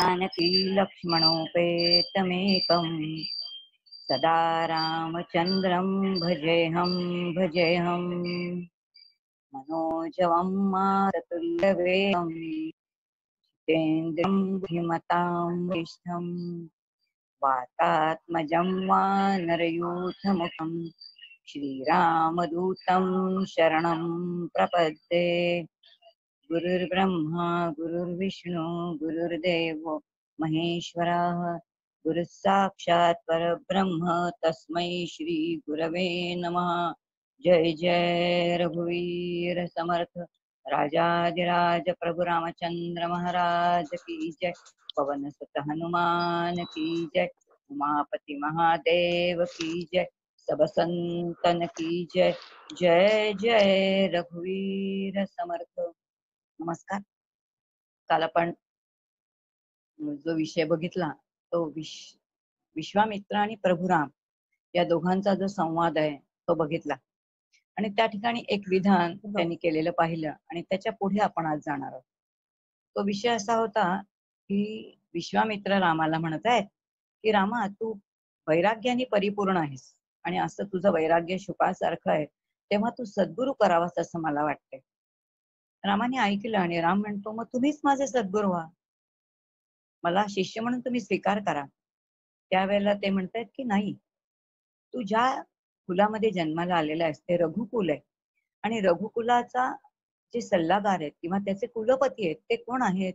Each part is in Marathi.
जानकी लक्ष्मणोपेतमेकम् सदा रामचन्द्रं भजेऽहं मनोजवं मारुततुल्यवेगं जितेन्द्रियं बुद्धिमतां वरिष्ठं वातात्मजं वानरयूथमुखं श्रीरामदूतं शरणं प्रपद्ये। गुरुर्ब्रह्मा गुरुर्विष्णु गुरुर्देवो महेश्वरः गुरुः साक्षात् परब्रह्म तस्मै श्री गुरवे नमः। जय जय रघुवीर समर्थ राजाधिराज प्रभु रामचंद्र महाराज की जय। पवन सुत हनुमान की जय। उमापति महादेव की जय। सब संतन की जय। जय जय रघुवीर समर्थ। नमस्कार. काल आपण जो विषय बघितला तो विश्वामित्र आणि प्रभुराम या दोघांचा जो संवाद आहे तो बघितला आणि त्या ठिकाणी एक विधान त्यांनी केलेलं पाहिलं आणि त्याच्या पुढे आपण आज जाणार आहोत. तो विषय असा होता की विश्वामित्र रामाला म्हणत आहेत की रामा, तू वैराग्याने परिपूर्ण आहेस आणि असं तुझं वैराग्य शुकासारखं आहे, तेव्हा तू सद्गुरू करावास असं मला वाटतंय. रामाने ऐकलं आणि राम म्हणतो, मग तुम्हीच माझे सद्गुरू व्हा, मला शिष्य म्हणून तुम्ही स्वीकार करा. त्यावेळेला ते म्हणतात की नाही, तू ज्या कुलामध्ये जन्माला आलेला आहेस ते रघुकुल आहे आणि रघुकुलाचा जे सल्लागार आहेत किंवा त्याचे कुलपती आहेत ते कोण आहेत?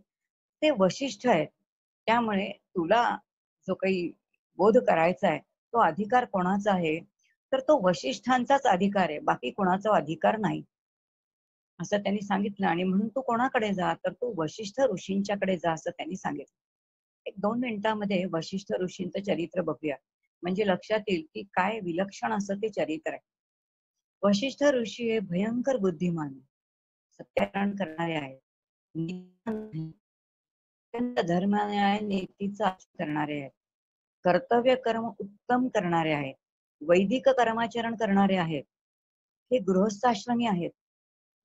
ते वशिष्ठ आहेत. त्यामुळे तुला जो काही बोध करायचा आहे तो अधिकार कोणाचा आहे? तर तो वशिष्ठांचाच अधिकार आहे, बाकी कोणाचा अधिकार नाही असं त्यांनी सांगितलं. आणि म्हणून तू कोणाकडे जा? तर तू वशिष्ठ ऋषींच्याकडे जा असं त्यांनी सांगितलं. एक 2 मिनिटांमध्ये वशिष्ठ ऋषींचं चरित्र बघूया, म्हणजे लक्षात येईल की काय विलक्षण असं ते चरित्र आहे. वशिष्ठ ऋषी हे भयंकर बुद्धिमान, सत्याग्रहण करणारे आहेत, अत्यंत धर्म न्याय नीतीचा करणारे आहेत, कर्तव्य कर्म उत्तम करणारे आहेत, वैदिक कर्माचरण करणारे आहेत, हे गृहस्थाश्रमी आहेत,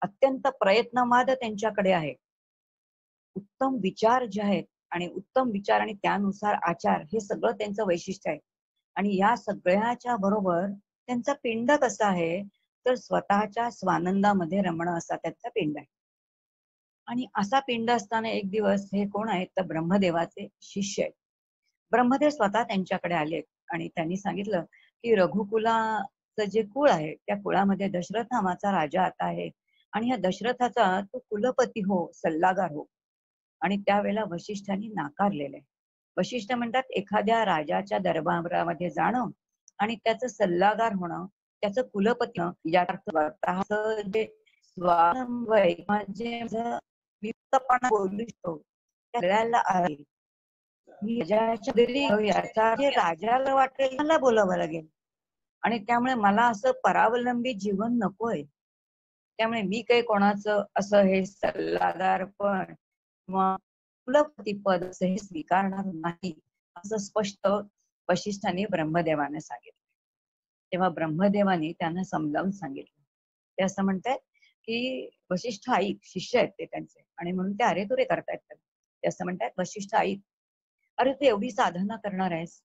अत्यंत प्रयत्नवाद त्यांच्याकडे आहे, उत्तम विचार जे आहेत आणि उत्तम विचार आणि त्यानुसार आचार हे सगळं त्यांचं वैशिष्ट्य आहे. आणि या सगळ्याच्या बरोबर त्यांचा पिंड कसा आहे? तर स्वतःच्या स्वानंदामध्ये रमणं असा त्यांचा पिंड आहे. आणि असा पिंड असताना एक दिवस हे कोण आहेत? तर ब्रह्मदेवाचे शिष्य आहेत. ब्रह्मदेव स्वतः त्यांच्याकडे आले आणि त्यांनी सांगितलं की रघुकुलाचं जे कुळ आहे त्या कुळामध्ये दशरथ नावाचा राजा आता आहे आणि ह्या दशरथाचा तू कुलपती हो, सल्लागार हो. आणि त्यावेळेला वशिष्ठांनी नाकारलेलं आहे. वशिष्ठ म्हणतात एखाद्या राजाच्या दरबारामध्ये जाणं आणि त्याचं सल्लागार होणं, त्याचं कुलपती याचा स्वतःचं जे स्वावलंब आहे किंवा जे मुक्तपणा बोलू शकतो त्याला आहे. याचा राजाला वाटेल मला बोलावं लागेल आणि त्यामुळे मला असं परावलंबी जीवन नकोय. त्यामुळे मी काही कोणाचं असं हे सल्लागार पण किंवा कुलपती पद असं हे स्वीकारणार नाही असं स्पष्ट वशिष्ठांनी ब्रह्मदेवाने सांगितलं. तेव्हा ब्रह्मदेवाने त्यांना समजावून सांगितलं. ते असं म्हणतात की वशिष्ठ ऐक, शिष्य आहेत ते त्यांचे आणि म्हणून ते अरे तुरे करतायत. ते असं म्हणतात, वशिष्ठ ऐक, अरे तू एवढी साधना करणार आहेस,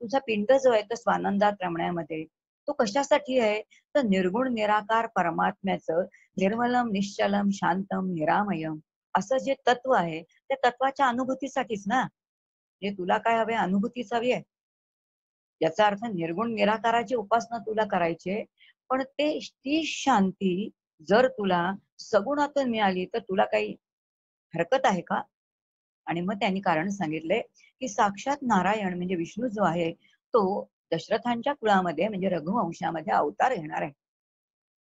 तुझा पिंड जो आहे तो स्वानंदात रमण्यामध्ये, तो कशासाठी आहे? तर निर्गुण निराकार परमात्म्याचं निर्मलम निश्चलम शांतम निरामयम असं जे तत्व आहे त्या तत्वाच्या अनुभूतीसाठीच ना. जे तुला काय हवे? अनुभूतीच हवी आहे. याचा अर्थ निर्गुण निराकाराची उपासना तुला करायची, पण ती शांती जर तुला सगुणातून मिळाली तर तुला काही हरकत आहे का? आणि मग त्यांनी कारण सांगितले की साक्षात नारायण म्हणजे विष्णू जो आहे तो दशरथांच्या कुळामध्ये म्हणजे रघुवंशामध्ये अवतार घेणार आहे.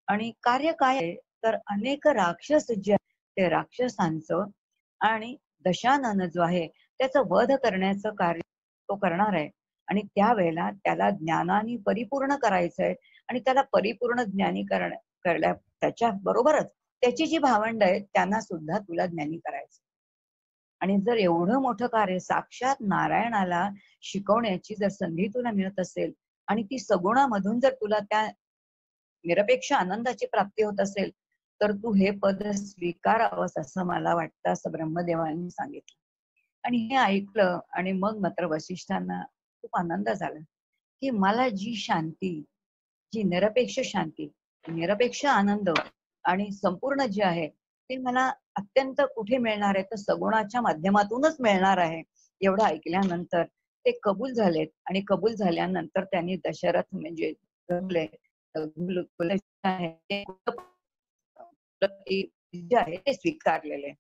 आणि कार्य काय आहे? तर अनेक राक्षस जे ते राक्षसांचं आणि दशानन जो आहे त्याचं वध करण्याचं कार्य तो करणार आहे. आणि त्यावेळेला त्याला ज्ञानाने परिपूर्ण करायचंय आणि त्याला परिपूर्ण ज्ञानी करण्या त्याच्या बरोबरच त्याची जी भावंड आहेत त्यांना सुद्धा तुला ज्ञानी करायचं. आणि जर एवढं मोठं कार्य साक्षात नारायणाला शिकवण्याची जर संधी तुला मिळत असेल आणि ती सगुणामधून जर तुला त्या निरपेक्ष आनंदाची प्राप्ती होत असेल तर तू हे पद स्वीकारावंस असं मला वाटतं, असं ब्रह्मदेवांनी सांगितलं. आणि हे ऐकलं आणि मग मात्र वसिष्ठांना खूप आनंद झाला, की मला जी शांती, जी निरपेक्ष शांती, निरपेक्ष आनंद आणि संपूर्ण जे आहे ते मला अत्यंत कुठे मिळणार आहे, तर सगुणाच्या माध्यमातूनच मिळणार आहे. एवढं ऐकल्यानंतर ते कबूल झालेत आणि कबूल झाल्यानंतर त्यांनी दशरथ म्हणजे जे आहे ते स्वीकारलेले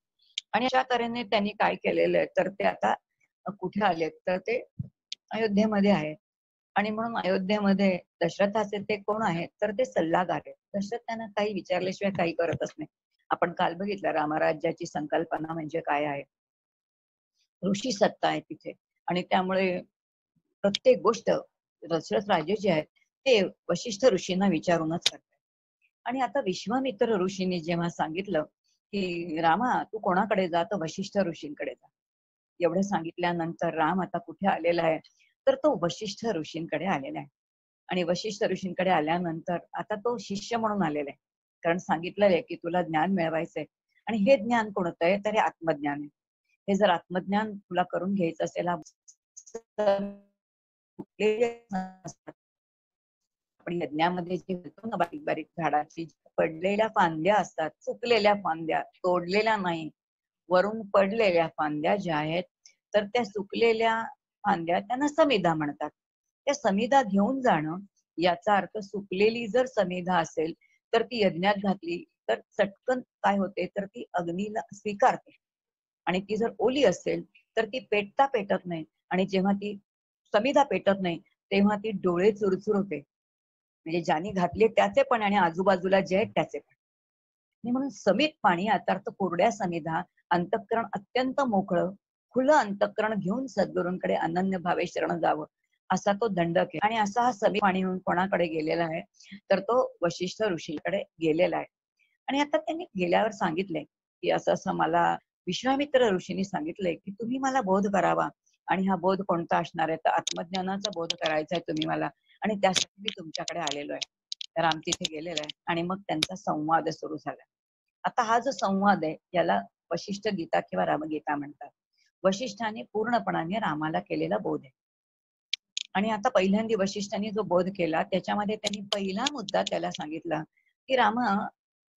आणि अशा तऱ्हेने त्यांनी काय केलेलं आहे, तर ते आता कुठे आलेत, तर ते अयोध्येमध्ये आहेत. आणि म्हणून अयोध्येमध्ये दशरथाचे ते कोण आहेत, तर ते सल्लागार आहेत. दशरथ त्यांना काही विचारल्याशिवाय काही करतच नाही. आपण काल बघितलं रामराज्याची संकल्पना म्हणजे काय आहे. ऋषी सत्ता आहे तिथे आणि त्यामुळे प्रत्येक गोष्ट दशरथ राजे जे आहेत ते वशिष्ठ ऋषींना विचारूनच करतात. आणि आता विश्वामित्र ऋषींनी जेव्हा सांगितलं की रामा तू कोणाकडे जा, तर वशिष्ठ ऋषींकडे जा. एवढं सांगितल्यानंतर राम आता कुठे आलेला आहे, तर तो वशिष्ठ ऋषींकडे आलेला आहे. आणि वशिष्ठ ऋषींकडे आल्यानंतर आता तो शिष्य म्हणून आलेला आहे. कारण सांगितलेलं आहे की तुला ज्ञान मिळवायचंय आणि हे ज्ञान कोणतं आहे, तर हे आत्मज्ञान आहे. हे जर आत्मज्ञान तुला करून घ्यायचं असेल, आपण यज्ञामध्ये जे म्हणतो ना बारीक बारीक झाडाची पडलेल्या फांद्या असतात, सुकलेल्या फांद्या, तोडलेल्या नाही, वरून पडलेल्या फांद्या ज्या आहेत, तर त्या सुकलेल्या फांद्या त्यांना समिधा म्हणतात. त्या समिधा घेऊन जाणं याचा अर्थ सुकलेली जर समिधा असेल तर ती यज्ञात घातली तर चटकन काय होते, तर ती अग्नीला स्वीकारते. आणि ती जर ओली असेल तर ती पेटता पेटत नाही आणि जेव्हा ती समिधा पेटत नाही तेव्हा ती डोळे चुरचुर होते. म्हणजे ज्याने घातले त्याचे पण आणि आजूबाजूला जे आहेत त्याचे पण. आणि म्हणून समित पाणी याचा अर्थ कोरड्या समिधा, अंतःकरण अत्यंत मोकळं, खुलं अंतःकरण घेऊन सद्गुरूंकडे अनन्य भावे शरण जावं असा तो दंडक आहे. आणि असा हा समित पाणी म्हणून कोणाकडे गेलेला आहे, तर तो वशिष्ठ ऋषीकडे गेलेला आहे. आणि आता त्यांनी गेल्यावर सांगितलंय की असं असं मला विश्वामित्र ऋषींनी सांगितलंय की तुम्ही मला बोध करावा. आणि हा बोध कोणता असणार आहे, तर आत्मज्ञानाचा बोध करायचा आहे तुम्ही मला आणि त्यासाठी मी तुमच्याकडे आलेलो आहे. तर आम तिथे गेलेला आहे आणि मग त्यांचा संवाद सुरू झाला. आता हा जो संवाद आहे याला वशिष्ठ गीता किंवा रामगीता म्हणतात. वशिष्ठाने पूर्णपणाने रामाला केलेला बोध आहे. आणि आता पहिल्यांदा वशिष्ठांनी जो बोध केला त्याच्यामध्ये त्यांनी पहिला मुद्दा त्याला सांगितला की रामा,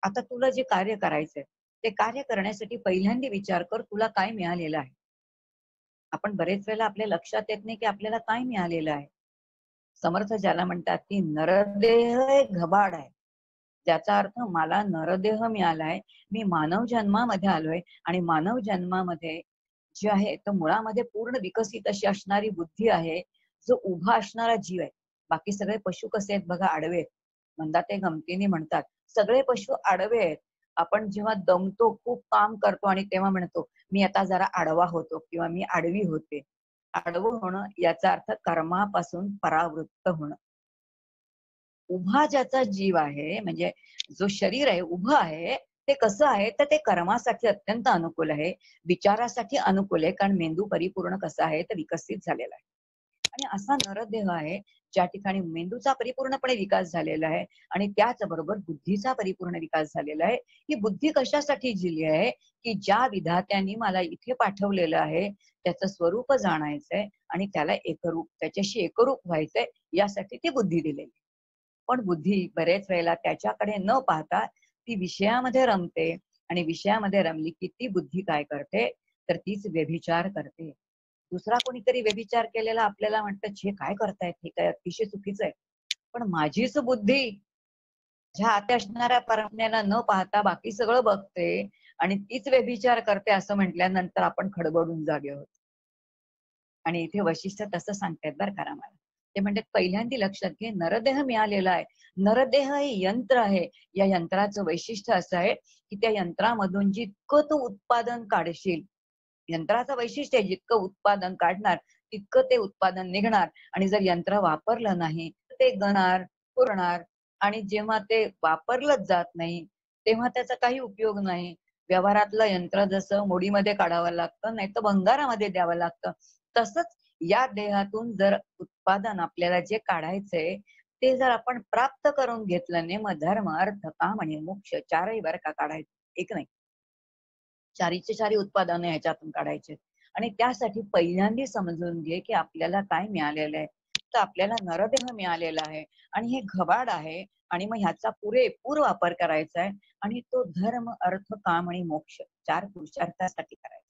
आता तुला जे कार्य करायचंय ते कार्य करण्यासाठी पहिल्यांदा विचार कर तुला काय मिळालेलं आहे. आपण बरेच वेळेला आपल्या लक्षात येत नाही की आपल्याला काय मिळालेलं आहे. समर्थ ज्याला म्हणतात की नरदेह एक घबाड आहे, त्याचा अर्थ मला नरदेह मिळालाय, मी मानव जन्मामध्ये आलोय आणि मानव जन्मामध्ये जे आहे तर मुळामध्ये पूर्ण विकसित अशी असणारी बुद्धी आहे, जो उभा असणारा जीव आहे. बाकी सगळे पशु कसे आहेत बघा, आडवे आहेत. म्हणतात ते गमतीने म्हणतात सगळे पशु आडवे आहेत. आपण जेव्हा दमतो, खूप काम करतो आणि तेव्हा म्हणतो मी आता जरा आडवा होतो किंवा मी आडवी होते. आडवं होणं याचा अर्थ कर्मापासून परावृत्त होणं. उभा ज्याचा जीव आहे म्हणजे जो शरीर आहे उभं आहे, ते कसं आहे, तर ते कर्मासाठी अत्यंत अनुकूल आहे, विचारासाठी अनुकूल आहे, कारण मेंदू परिपूर्ण कसा आहे तर विकसित झालेला आहे. आणि असा नरदेह आहे ज्या ठिकाणी मेंदूचा परिपूर्णपणे विकास झालेला आहे आणि त्याचबरोबर बुद्धीचा परिपूर्ण विकास झालेला आहे. ही बुद्धी कशासाठी दिली आहे, की ज्या विधात्यांनी मला इथे पाठवलेलं आहे त्याचं स्वरूप जाणायचंय आणि त्याला एकरूप त्याच्याशी एकरूप व्हायचंय, यासाठी ती बुद्धी दिलेली. पण बुद्धी बरेच वेळेला त्याच्याकडे न पाहता ती विषयामध्ये रमते आणि विषयामध्ये रमली की ती बुद्धी काय करते, तर तीच व्यभिचार करते. दुसरा कोणीतरी व्यभिचार केलेला आपल्याला म्हणतं हे काय करतायत, हे काय अतिशय चुकीचं आहे. पण माझीच बुद्धी ज्या आत असणाऱ्या परमात्म्याला न पाहता बाकी सगळं बघते आणि तीच व्यभिचार करते असं म्हटल्यानंतर आपण खडबडून जागे होतो. आणि इथे वशिष्ठ तसं सांगतायत बरं का आम्हाला. ते म्हणतात पहिल्यांदा लक्षात घे, नरदेह मिळालेला आहे. नरदेह हे यंत्र आहे. या यंत्राचं वैशिष्ट्य असं आहे की त्या यंत्रामधून जितकं तू उत्पादन काढशील, यंत्राचं वैशिष्ट्य आहे जितकं उत्पादन काढणार तितकं ते उत्पादन निघणार. आणि जर यंत्र वापरलं नाही तर ते गणार, पुरणार आणि जेव्हा ते वापरलंच जात नाही तेव्हा त्याचा काही उपयोग नाही. व्यवहारातलं यंत्र जसं मोडीमध्ये काढावं लागतं नाही तर भंगारामध्ये द्यावं लागतं, तसंच या देहातून जर उत्पादन आपल्याला जे काढायचंय ते जर आपण प्राप्त करून घेतलं नाही, मग धर्म अर्थ काम आणि मोक्ष चारही बरं का काढायचं, एक नाही, चारीचे चारी उत्पादन ह्याच्यातून काढायचे. आणि त्यासाठी पहिल्यांदा समजून घे की आपल्याला काय मिळालेलं आहे. तर आपल्याला नरदेह मिळालेला आहे आणि हे घबाड आहे आणि मग ह्याचा पुरेपूर वापर करायचा आहे आणि तो धर्म, अर्थ, काम आणि मोक्ष 4 पुरुषार्थासाठी करायचा.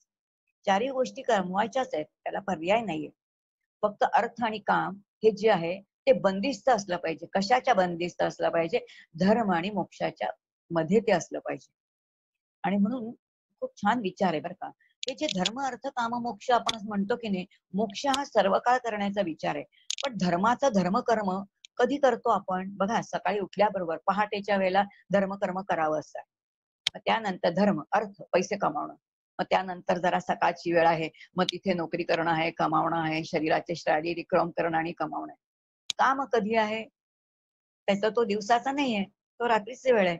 चारही गोष्टी कमवायच्याच आहेत, त्याला पर्याय नाहीये. फक्त अर्थ आणि काम हे जे आहे ते बंदिस्त असलं पाहिजे. कशाच्या बंदिस्त असलं पाहिजे? धर्म आणि मोक्षाच्या मध्ये ते असलं पाहिजे. आणि म्हणून खूप छान विचार आहे बरं का. हे जे धर्म, अर्थ, काम, मोक्ष आपण म्हणतो की नाही, मोक्ष हा सर्व काळ करण्याचा विचार आहे. पण धर्माचा धर्मकर्म कधी करतो आपण? बघा, सकाळी उठल्याबरोबर पहाटेच्या वेळेला धर्मकर्म करावं असं आहे. मग त्यानंतर धर्म, अर्थ, पैसे कमावणं. मग त्यानंतर जरा सकाळची वेळ आहे, मग तिथे नोकरी करणं आहे, कमावणं आहे, शरीराचे शारीरिक क्रम करणं आणि कमावणं आहे. काम कधी आहे? त्याचा तो दिवसाचा नाहीये, तो रात्रीची वेळ आहे.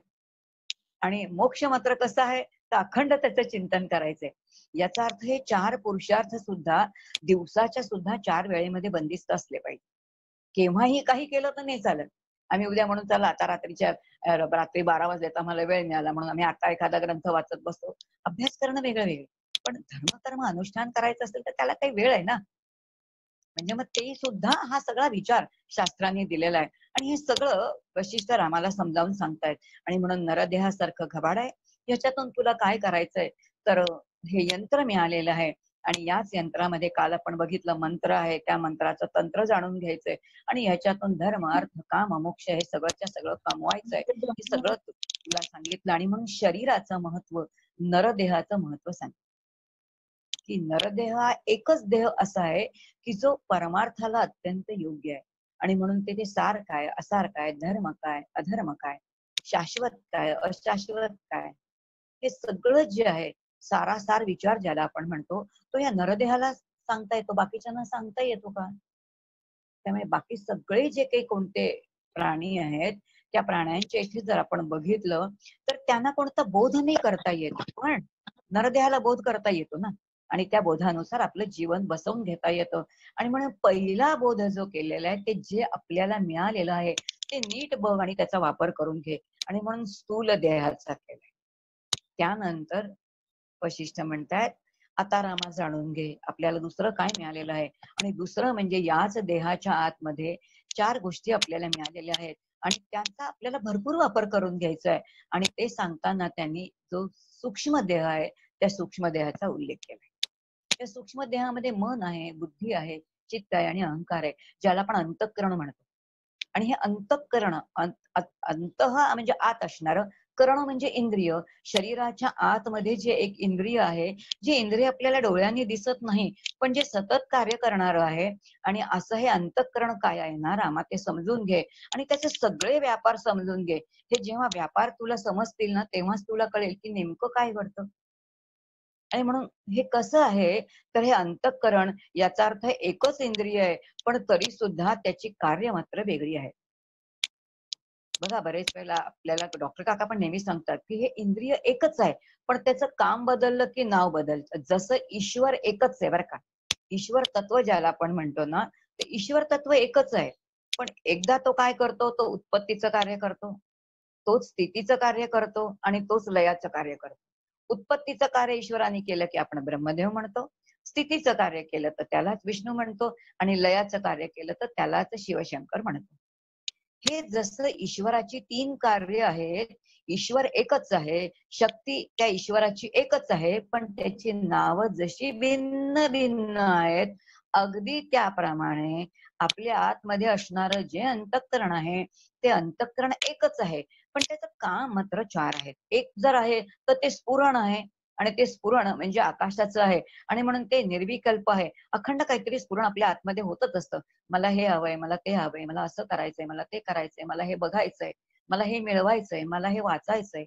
आणि मोक्ष मात्र कसं आहे, तर अखंड त्याचं चिंतन करायचंय. याचा अर्थ हे 4 पुरुषार्थ सुद्धा दिवसाच्या सुद्धा 4 वेळेमध्ये बंदिस्त असले पाहिजे. केव्हाही काही केलं तर नाही चालत. आम्ही उद्या म्हणून चला आता रात्री 12 वाजलेत, आम्हाला वेळ मिळाला म्हणून आम्ही आता एखादा ग्रंथ वाचत बसतो. अभ्यास करणं वेगळं वेगळं. पण धर्मकर्म अनुष्ठान करायचं असेल तर त्याला काही वेळ आहे ना. म्हणजे मग ते सुद्धा हा सगळा विचार शास्त्रांनी दिलेला आहे आणि हे सगळं वशिष्ठ रामाला समजावून सांगतायत. आणि म्हणून नरदेहासारखं घबाड आहे, याच्यातून तुला काय करायचंय, तर हे यंत्र मिळालेलं आहे आणि याच यंत्रामध्ये काल आपण बघितलं मंत्र आहे, त्या मंत्राचं तंत्र जाणून घ्यायचंय आणि ह्याच्यातून धर्म, अर्थ, काम, मोक्ष हे सगळंच्या सगळं कमवायचंय. हे सगळं तुला सांगितलं आणि म्हणून शरीराचं महत्व, नरदेहाचं महत्व सांग की नरदेह हा एकच देह असा आहे की जो परमार्थाला अत्यंत योग्य आहे. आणि म्हणून ते सार काय, असार काय, धर्म काय, अधर्म काय, शाश्वत काय, अशाश्वत काय, हे सगळं जे आहे सारासार विचार ज्याला आपण म्हणतो, तो या नरदेहाला सांगता येतो, बाकीच्यांना सांगता येतो का? त्यामुळे बाकी सगळे जे काही कोणते प्राणी आहेत, त्या प्राण्यांच्या इथे जर आपण बघितलं तर त्यांना कोणता बोध नाही करता येत, पण नरदेहाला बोध करता येतो ना. आणि त्या बोधानुसार आपलं जीवन बसवून घेता येतं. आणि म्हणून पहिला बोध जो केलेला आहे, ते जे आपल्याला मिळालेलं आहे ते नीट बघ आणि त्याचा वापर करून घे. आणि म्हणून स्थूल देहाचा केलाय. त्यानंतर वशिष्ठ म्हणतायत, आता रामा जाणून घे आपल्याला दुसरं काय मिळालेलं आहे. आणि दुसरं म्हणजे याच देहाच्या आतमध्ये 4 गोष्टी आपल्याला मिळालेल्या आहेत आणि त्यांचा आपल्याला भरपूर वापर करून घ्यायचा आहे. आणि ते सांगताना त्यांनी जो सूक्ष्म देह आहे त्या सूक्ष्म देहाचा उल्लेख केलाय. त्या सूक्ष्म देहामध्ये मन आहे, बुद्धी आहे, चित्त आहे आणि अहंकार आहे, ज्याला आपण अंतःकरण म्हणतो. आणि हे अंतःकरण, अंतः म्हणजे आत असणार, करण म्हणजे इंद्रिय. शरीराच्या आतमध्ये जे एक इंद्रिय आहे, जे इंद्रिय आपल्याला डोळ्यांनी दिसत नाही, पण जे सतत कार्य करणार आहे. आणि असं हे अंतःकरण काय आहे ना रामा, ते समजून घे आणि त्याचे सगळे व्यापार समजून घे. हे जेव्हा व्यापार तुला समजतील ना, तेव्हाच तुला कळेल की नेमकं काय घडतं. आणि म्हणून हे कसं आहे, तर हे अंतःकरण याचा अर्थ एकच इंद्रिय आहे, पण तरी सुद्धा त्याची कार्य मात्र वेगळी आहे. बघा, बरेच वेळेला आपल्याला डॉक्टर काका पण नेहमी सांगतात की हे इंद्रिय एकच आहे, पण त्याचं काम बदललं की नाव बदलतं. जसं ईश्वर एकच आहे बरं का. ईश्वर तत्व ज्याला आपण म्हणतो ना, ते ईश्वर तत्व एकच आहे. पण एकदा तो काय करतो, तो उत्पत्तीचं कार्य करतो, तोच स्थितीचं कार्य करतो आणि तोच लयाचं कार्य करतो. उत्पत्तीचं कार्य ईश्वराने केलं की आपण ब्रह्मदेव म्हणतो, स्थितीचं कार्य केलं तर त्यालाच विष्णू म्हणतो आणि लयाचं कार्य केलं तर त्यालाच शिवशंकर म्हणतो. हे जसं ईश्वराची 3 कार्य आहेत, ईश्वर एकच आहे, शक्ती त्या ईश्वराची एकच आहे, पण त्याची नावं जशी भिन्न भिन्न आहेत, अगदी त्याप्रमाणे आपल्या आतमध्ये असणारं जे अंतःकरण आहे, ते अंतःकरण एकच आहे, पण त्याचं काम मात्र 4 आहेत. एक जर आहे तर ते स्फुरण आहे आणि ते स्फुरण म्हणजे आकाशाचं आहे आणि म्हणून ते निर्विकल्प आहे. अखंड काहीतरी स्फुरण आपल्या आतमध्ये होतच असतं. मला हे हवंय, मला ते हवंय, मला असं करायचंय, मला ते करायचंय, मला हे बघायचंय, मला हे मिळवायचंय, मला हे वाचायचंय.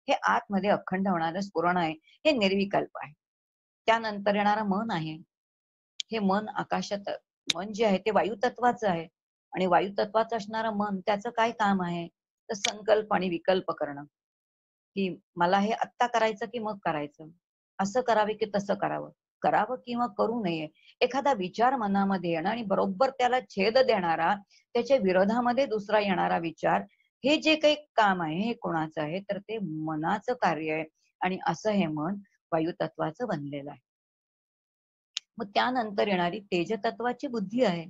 हे आतमध्ये अखंड होणारं स्फुरण आहे, हे निर्विकल्प आहे. त्यानंतर येणारं मन आहे. हे मन आकाशात, मन जे आहे ते वायुतत्वाचं आहे आणि वायुतत्वाचं असणारं मन त्याचं काय काम आहे? तर संकल्प आणि विकल्प करणं, की मला हे आत्ता करायचं की मग करायचं? असं करावे की तसं करावं? करावं किंवा करू नये? एखादा विचार मनामध्ये येणं आणि बरोबर त्याला छेद देणारा, त्याच्या विरोधामध्ये दुसरा येणारा विचार, हे जे काही काम आहे हे कोणाचं आहे? तर ते मनाचं कार्य आहे. आणि असं हे मन वायुतत्वाचं बनलेलं आहे. मग त्यानंतर येणारी तेजतत्वाची बुद्धी आहे.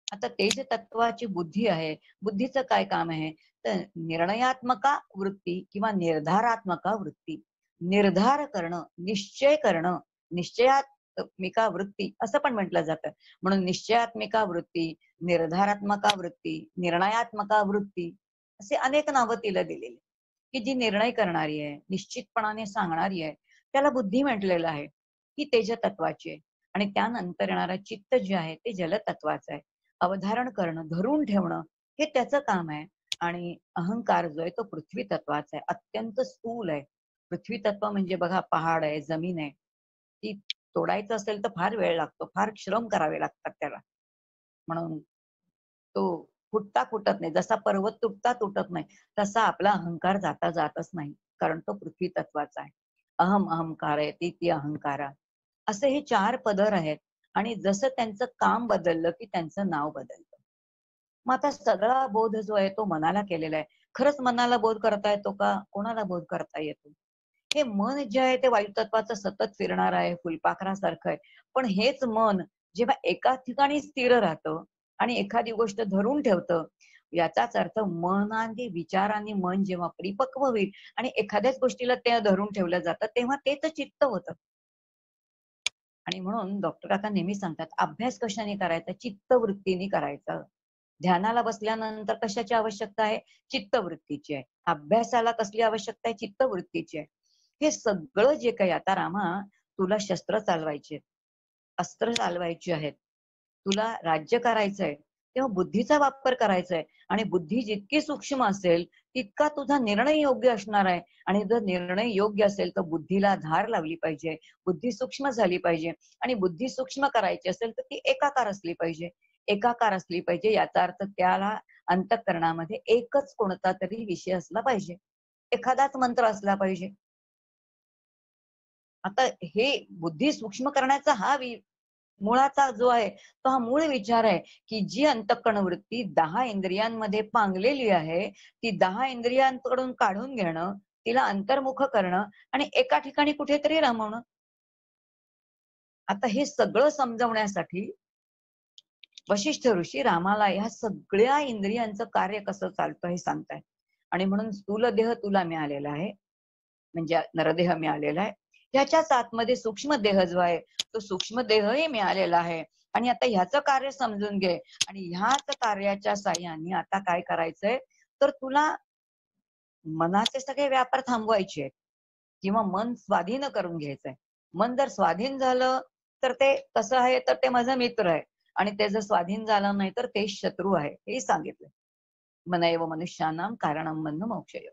आता तेज तत्वाची बुद्धी आहे. बुद्धीचं काय काम आहे? तर निर्णयात्मका वृत्ती किंवा निर्धारात्मका वृत्ती. निर्धार करणं, निश्चय करणं, निश्चयात्मिका वृत्ती असं पण म्हटलं जातं. म्हणून निश्चयात्मिका वृत्ती, निर्धारात्मका वृत्ती, निर्णयात्मका वृत्ती असे अनेक नावं तिला दिलेली, की जी निर्णय करणारी आहे, निश्चितपणाने सांगणारी आहे. त्याला बुद्धी म्हटलेलं आहे. ही तेजतत्वाची आहे. आणि त्यानंतर येणारं चित्त जे आहे ते जलतत्वाचं आहे. अवधारण करणं, धरून ठेवणं हे त्याचं काम आहे. आणि अहंकार जो आहे तो पृथ्वी तत्वाचा आहे. अत्यंत स्थूल आहे. पृथ्वी तत्व म्हणजे बघा पहाड आहे, जमीन आहे. ती तोडायचं असेल तर फार वेळ लागतो, फार श्रम करावे लागतात त्याला. म्हणून तो फुटता फुटत नाही. जसा पर्वत तुटता तुटत नाही, तसा आपला अहंकार जाता जातच नाही. कारण तो पृथ्वी तत्वाचा आहे. अहम अहंकार आहे, ती अहंकारा. असे हे 4 पदर आहेत आणि जसं त्यांचं काम बदललं, की त्यांचं नाव बदलतं. मग आता सगळा बोध जो आहे तो मनाला केलेला आहे. खरंच मनाला बोध करता येतो का? कोणाला बोध करता येतो? हे मन जे आहे ते वायुतत्वाचं सतत फिरणार आहे, फुलपाखरासारखं आहे. पण हेच मन जेव्हा एका ठिकाणी स्थिर राहतं आणि एखादी गोष्ट धरून ठेवतं, याचाच अर्थ मनाने, विचारांनी मन जेव्हा परिपक्व होईल आणि एखाद्याच गोष्टीला ते धरून ठेवलं जातं, तेव्हा तेच चित्त होतं. आणि म्हणून डॉक्टर काका नेहमी सांगतात, अभ्यास कशाने करायचा? चित्तवृत्तीने करायचा. ध्यानाला बसल्यानंतर कशाची आवश्यकता आहे? चित्तवृत्तीची आहे. अभ्यासाला कसली आवश्यकता आहे? चित्तवृत्तीची आहे. हे सगळं जे काही आता रामा, तुला शस्त्र चालवायची आहेत, अस्त्र चालवायची आहेत, तुला राज्य करायचंय, तेव्हा बुद्धीचा वापर करायचा आहे. आणि बुद्धी जितकी सूक्ष्म असेल, तितका तुझा निर्णय योग्य असणार आहे. आणि जर निर्णय योग्य असेल, तर बुद्धीला धार लावली पाहिजे. बुद्धी सूक्ष्म झाली पाहिजे. आणि बुद्धी सूक्ष्म करायची असेल, तर ती एकाकार असली पाहिजे. एकाकार असली पाहिजे याचा अर्थ त्याला अंतःकरणामध्ये एकच कोणता तरी विषय असला पाहिजे. एखादाच मंत्र असला पाहिजे. आता हे बुद्धी सूक्ष्म करण्याचा मुळाचा जो आहे, तो हा मूळ विचार आहे, की जी अंतःकरण वृत्ती 10 इंद्रियांमध्ये पांगलेली आहे, ती 10 इंद्रियांकडून काढून घेणं, तिला अंतर्मुख करणं आणि एका ठिकाणी कुठेतरी रमवणं. आता हे सगळं समजवण्यासाठी वशिष्ठ ऋषी रामाला ह्या सगळ्या इंद्रियांचं कार्य कसं चालतं हे सांगतायत. आणि म्हणून स्थूल देह तुला मिळालेला आहे, म्हणजे नरदेह मिळालेला आहे. ह्याच्याच आतमध्ये सूक्ष्म देह जो आहे, तो सूक्ष्म देहही मिळालेला आहे. आणि आता ह्याचं कार्य समजून घे. आणि ह्याच कार्याच्या साह्याने आता काय करायचंय, तर तुला मनाचे सगळे व्यापार थांबवायचे आहेत किंवा मन स्वाधीन करून घ्यायचंय. मन जर स्वाधीन झालं, तर ते कसं आहे, तर ते माझा मित्र आहे. आणि ते जर स्वाधीन झालं नाही, तर ते शत्रू आहे. हे सांगितलंय. मन एव मनुष्याणाम कारणम बंध मोक्षय.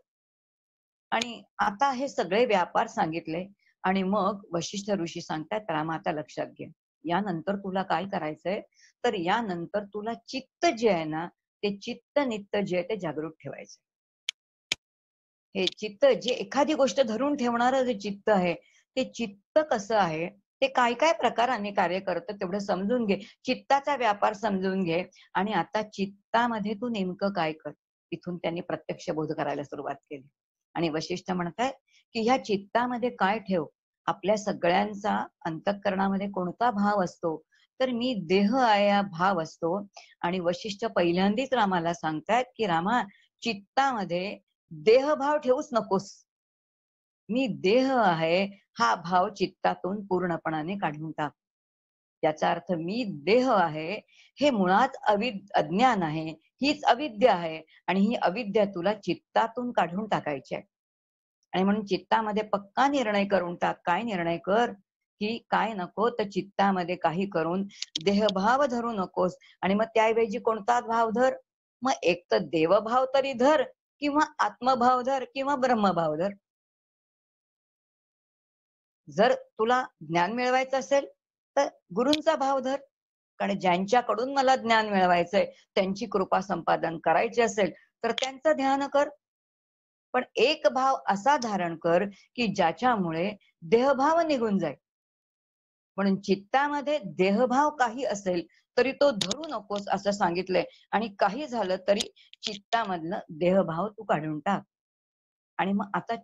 आणि आता हे सगळे व्यापार सांगितले. आणि मग वशिष्ठ ऋषी सांगतात, रामा आता लक्षात घे. यानंतर तुला काय करायचंय, तर यानंतर तुला चित्त जे आहे ना, ते चित्त नित्य जे आहे ते जागृत ठेवायचं. हे चित्त जे एखादी गोष्ट धरून ठेवणारं जे चित्त आहे, ते चित्त कसं आहे, ते काय काय प्रकाराने कार्य करतं तेवढं समजून घे. चित्ताचा व्यापार समजून घे. आणि आता चित्तामध्ये तू नेमकं काय कर. इथून त्यांनी प्रत्यक्ष बोध करायला सुरुवात केली. आणि वशिष्ठ म्हणतायत, की ह्या चित्तामध्ये काय ठेव. आपल्या सगळ्यांचा अंतःकरणामध्ये कोणता भाव असतो, तर मी देह आहे हा भाव असतो. आणि वशिष्ठ पहिल्यांदाच रामाला सांगतायत, की रामा, चित्तामध्ये देहभाव ठेवूच नकोस. मी देह आहे हा भाव चित्तातून पूर्णपणाने काढून टाक. याचा अर्थ मी देह आहे हे मुळात अज्ञान आहे. हीच अविद्या आहे. आणि ही अविद्या तुला चित्तातून काढून टाकायची आहे. आणि म्हणून चित्तामध्ये पक्का निर्णय करून टाक. काय निर्णय कर, की काय नको तर चित्तामध्ये काही करून देहभाव धरू नकोस. आणि मग त्याऐवजी कोणता भाव धर. मग एक तर देवभाव तरी धर, किंवा आत्मभाव धर, किंवा ब्रह्मभाव धर. जर तुला ज्ञान मिळवायचं असेल, तर गुरूंचा भाव धर. कारण ज्यांच्याकडून मला ज्ञान मिळवायचंय, त्यांची कृपा संपादन करायची असेल, तर त्यांचं ध्यान कर. पण एक भाव असा धारण कर, की ज्याच्यामुळे देहभाव निघून जाईल. म्हणून चित्तामध्ये देहभाव काही असेल, तरी तो धरू नकोस असं सांगितलंय. आणि काही झालं तरी चित्तामधलं देहभाव तू काढून टाक. आणि मग आता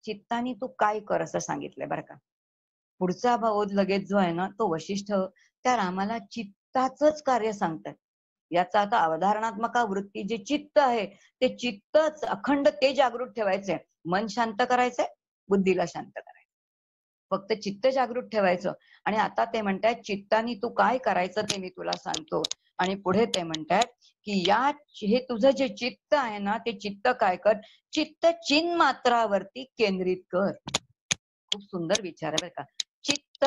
चित्ताने तू काय कर असं सांगितलंय बरं का. पुढचा बोध लगेच जो आहे ना तो वशिष्ठ त्या रामाला चित्ताचंच कार्य सांगतात. याचा आता अवधारणात्मक वृत्ती जे चित्त आहे ते चित्तच अखंड ते जागृत ठेवायचंय. मन शांत करायचंय, बुद्धीला शांत करायचं, फक्त चित्त जागृत ठेवायचं. आणि आता ते म्हणतायत चित्ताने तू काय करायचं ते मी तुला सांगतो. आणि पुढे ते म्हणतायत की हे तुझं जे चित्त आहे ना ते चित्त काय कर, चित्त चिन्मात्रावरती केंद्रित कर. खूप सुंदर विचार आहे बरं का. चित्त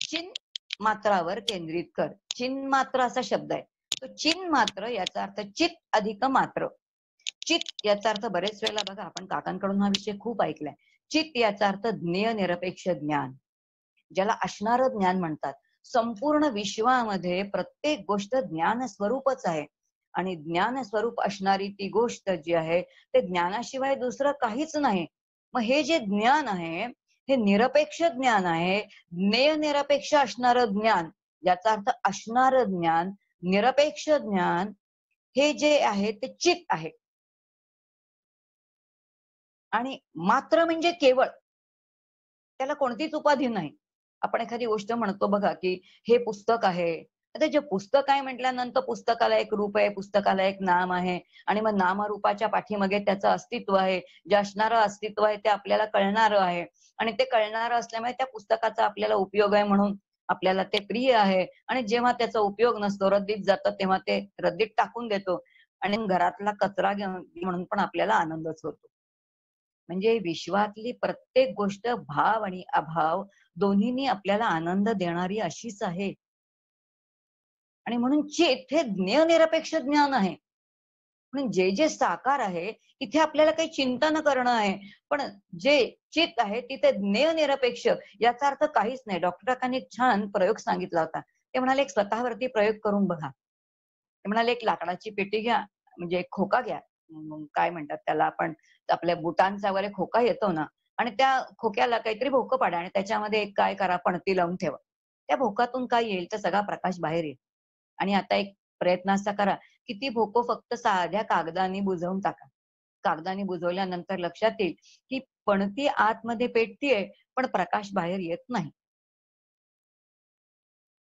चिन्ह मात्रावर केंद्रित कर. चिन्ह मात्र असा शब्द आहे. तो चिन्ह मात्र याचा अर्थ चित्त अधिक मात्र. चित्त याचा अर्थ बरेच वेळेला बघा आपण काकांकडून हा विषय खूप ऐकलाय. चित्त याचा अर्थ ज्ञेय निरपेक्ष ज्ञान, ज्याला असणारं ज्ञान म्हणतात. संपूर्ण विश्वामध्ये प्रत्येक गोष्ट ज्ञान स्वरूपच आहे. आणि ज्ञान स्वरूप असणारी ती गोष्ट जी आहे ते ज्ञानाशिवाय दुसरं काहीच नाही. मग हे जे ज्ञान आहे हे निरपेक्ष ज्ञान आहे. ज्ञेय निरपेक्ष असणारं ज्ञान, याचा अर्थ असणारं ज्ञान, निरपेक्ष ज्ञान, हे जे आहे ते चित्त आहे. आणि मात्र म्हणजे केवळ, त्याला कोणतीच उपाधी नाही. आपण एखादी गोष्ट म्हणतो बघा की हे पुस्तक आहे, आता जे पुस्तक आहे म्हटल्यानंतर पुस्तकाला एक रूप आहे, पुस्तकाला एक नाम आहे. आणि मग नामरूपाच्या पाठीमागे त्याचं अस्तित्व आहे. जे असणारं अस्तित्व आहे ते आपल्याला कळणारं आहे. आणि ते कळणारं असल्यामुळे त्या पुस्तकाचा आपल्याला उपयोग आहे म्हणून आपल्याला ते प्रिय आहे. आणि जेव्हा त्याचा उपयोग नसतो, रद्दीत जातं, तेव्हा ते रद्दीत टाकून देतो. आणि घरातला कचरा म्हणून पण आपल्याला आनंदच होतो. म्हणजे विश्वातली प्रत्येक गोष्ट भाव आणि अभाव दोन्हीनी आपल्याला आनंद देणारी अशीच आहे. आणि म्हणून इथे ज्ञेय ज्ञान आहे. म्हणून जे जे साकार आहे इथे आपल्याला काही चिंता न करणं आहे. पण जे चित्त आहे तिथे ज्ञेय निरपेक्ष याचा अर्थ काहीच नाही. डॉक्टरांनी एक छान प्रयोग सांगितला होता. ते म्हणाले एक स्वतःवरती प्रयोग करून बघा. ते म्हणाले एक लाकडाची पेटी घ्या, म्हणजे एक खोका घ्या, काय म्हणतात त्याला आपण, आपल्या बुटांचा वगैरे खोका येतो ना, आणि त्या खोक्याला काहीतरी भोकं पाडा आणि त्याच्यामध्ये एक काय करा, पणती लावून ठेवा. त्या भोकातून काय येईल तर सगळा प्रकाश बाहेर येईल. आणि आता एक प्रयत्न असा करा की ती भोकं फक्त साध्या कागदाने बुजवून टाका. कागदाने बुजवल्यानंतर लक्षात येईल की पणती आतमध्ये पेटतीये पण प्रकाश बाहेर येत नाही.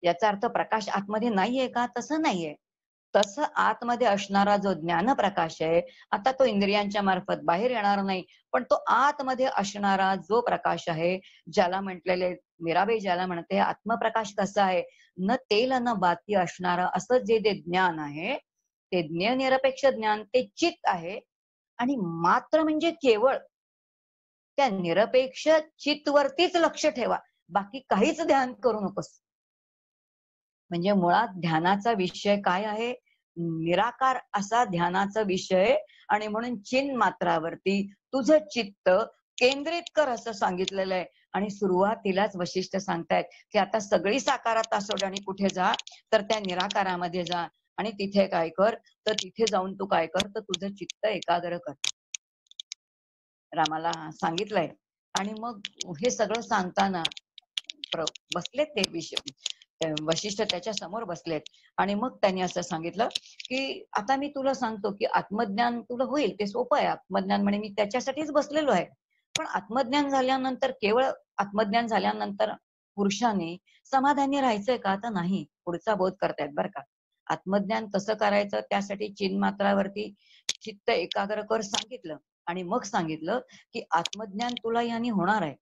याचा अर्थ प्रकाश आतमध्ये नाहीये का? तसं नाहीये. तसं आतमध्ये असणारा जो ज्ञान प्रकाश आहे, आता तो इंद्रियांच्या मार्फत बाहेर येणार नाही, पण तो आतमध्ये असणारा जो प्रकाश आहे, ज्याला म्हटलेले मीराबाई ज्याला म्हणते आत्मप्रकाश कसा आहे, न तेल न बाती असणारं असं जे जे ज्ञान आहे, ते ज्ञेय निरपेक्ष ज्ञान ते चित्त आहे. आणि मात्र म्हणजे केवळ त्या निरपेक्ष चित्तवरतीच लक्ष ठेवा, बाकी काहीच ध्यान करू नकोस. म्हणजे मुळात ध्यानाचा विषय काय आहे? निराकार असा ध्यानाचा विषय. आणि म्हणून चिन्ह मात्रावरती तुझं चित्त केंद्रित कर असं सांगितलेलं आहे. आणि सुरुवातीलाच वशिष्ठ सांगतायत की आता सगळी साकारात असोड आणि कुठे जा, तर त्या निराकारामध्ये जा. आणि तिथे काय कर, तर तिथे जाऊन तू काय कर, तर तुझं चित्त एकाग्र कर, रामाला सांगितलंय. आणि मग हे सगळं सांगताना बसलेत ते वशिष्ठ त्याच्या समोर बसलेत. आणि मग त्यांनी असं सांगितलं की आता मी तुला सांगतो की आत्मज्ञान तुला होईल, ते सोपं आहे आत्मज्ञान, म्हणे मी त्याच्यासाठीच बसलेलो आहे. पण आत्मज्ञान झाल्यानंतर, केवळ आत्मज्ञान झाल्यानंतर पुरुषाने समाधानी राहायचंय का? आता नाही, पुढचा बोध करतायत बरं का. आत्मज्ञान कसं करायचं त्यासाठी चिन्मात्रावरती चित्त एकाग्र कर सांगितलं. आणि मग सांगितलं की आत्मज्ञान तुला याने होणार आहे,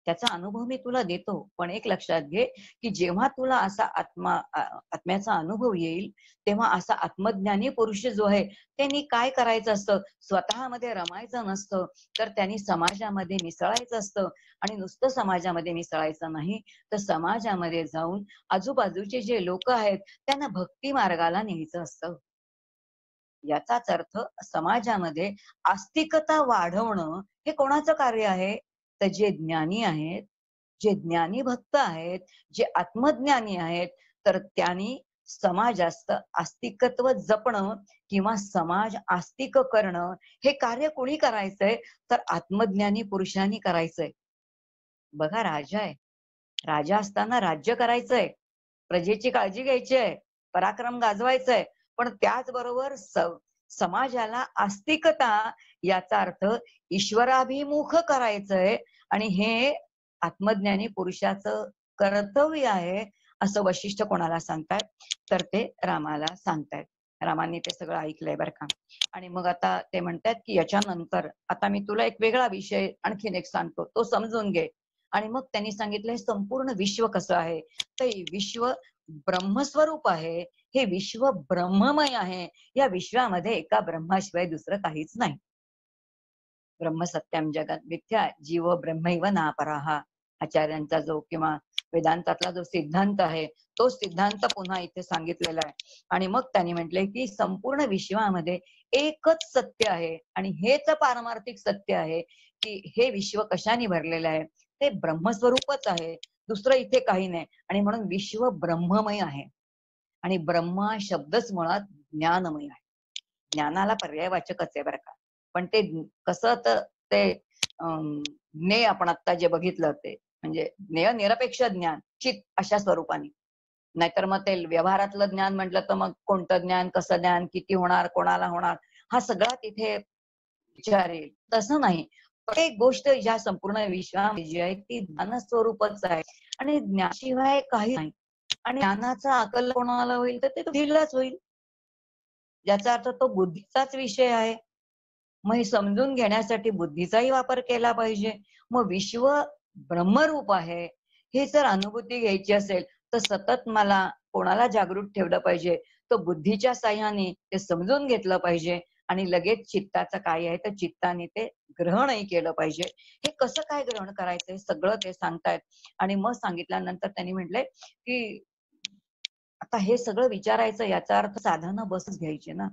त्याचा अनुभव मी तुला देतो. पण एक लक्षात घे की जेव्हा तुला असा आत्म्याचा अनुभव येईल, तेव्हा असा आत्मज्ञानी पुरुष जो आहे त्यांनी काय करायचं असतं, स्वतःमध्ये रमायचं नसतं, तर त्यांनी समाजामध्ये मिसळायचं असतं. आणि नुसतं समाजामध्ये मिसळायचं नाही, तर समाजामध्ये जाऊन आजूबाजूचे जे लोक आहेत त्यांना भक्ती मार्गाला न्यायचं असतं. याचाच अर्थ समाजामध्ये आस्तिकता वाढवणं हे कोणाचं कार्य आहे? तर जे ज्ञानी आहेत, जे ज्ञानी भक्त आहेत, जे आत्मज्ञानी आहेत, तर त्यांनी समाजात आस्तिकत्व जपणं किंवा समाज आस्तिक करणं हे कार्य कोणी करायचंय, तर आत्मज्ञानी पुरुषांनी करायचंय. बघा, राजा आहे, राजा असताना राज्य करायचंय, प्रजेची काळजी घ्यायची आहे, पराक्रम गाजवायचंय, पण त्याचबरोबर समाजाला आस्तिकता, याचा अर्थ ईश्वराभिमुख करायचंय. आणि हे आत्मज्ञानी पुरुषाचं कर्तव्य आहे असं वशिष्ठ कोणाला सांगतायत, तर ते रामाला सांगतायत. रामाने ते सगळं ऐकलंय बरं का. आणि मग आता ते म्हणतात की याच्यानंतर आता मी तुला एक वेगळा विषय आणखीन एक सांगतो, तो समजून घे. आणि मग त्यांनी सांगितलंय संपूर्ण विश्व कसं आहे, तर हे विश्व ब्रह्मस्वरूप आहे, हे विश्व ब्रह्ममय आहे. या विश्वामध्ये एका ब्रह्माशिवाय दुसरं काहीच नाही. ब्रह्म सत्यम जगत मिथ्या जीव ब्रह्मैव नापराहा, आचार्यांचा जो किंवा वेदांतातला जो सिद्धांत आहे, तो सिद्धांत पुन्हा इथे सांगितलेला आहे. आणि मग त्यांनी म्हटलंय की संपूर्ण विश्वामध्ये एकच सत्य आहे आणि हेच पारमार्थिक सत्य आहे की हे विश्व कशाने भरलेलं आहे, ते ब्रह्मस्वरूपच आहे, दुसरं इथे काही नाही. आणि म्हणून विश्व ब्रह्ममय आहे. आणि ब्रह्म शब्दच मुळात ज्ञानमय आहे. ज्ञानाला पर्यायवाचकच आहे बरं का. पण ते कसं तर ते ज्ञेय आपण आता जे बघितलं ते म्हणजे ज्ञेय निरपेक्ष ज्ञान चित अशा स्वरूपाने. नाहीतर मग ते व्यवहारातलं ज्ञान म्हटलं तर मग कोणतं ज्ञान, कसं ज्ञान, किती होणार, कोणाला होणार, हा सगळा तिथे विचार येईल. तसं नाही. प्रत्येक गोष्ट ज्या संपूर्ण विश्वामध्ये जी आहे ती ज्ञान स्वरूपच आहे आणि ज्ञानाशिवाय काही नाही. आणि ज्ञानाचा आकलन कोणाला होईल तर ते बुद्धीलाच होईल. ज्याचा अर्थ तो बुद्धीचाच विषय आहे. मग हे समजून घेण्यासाठी बुद्धीचाही वापर केला पाहिजे. मग विश्व ब्रह्मरूप आहे, हे जर अनुभूती घ्यायची असेल, तर सतत मला कोणाला जागृत ठेवलं पाहिजे? तर बुद्धीच्या साहाय्याने ते समजून घेतलं पाहिजे आणि लगेच चित्ताचं काय आहे, तर चित्ताने ते ग्रहणही केलं पाहिजे. हे कसं काय ग्रहण करायचंय सगळं ते सांगतायत. आणि मग सांगितल्यानंतर त्यांनी म्हटलंय, की आता हे सगळं विचारायचं याचा अर्थ साधनं बसच घ्यायची ना.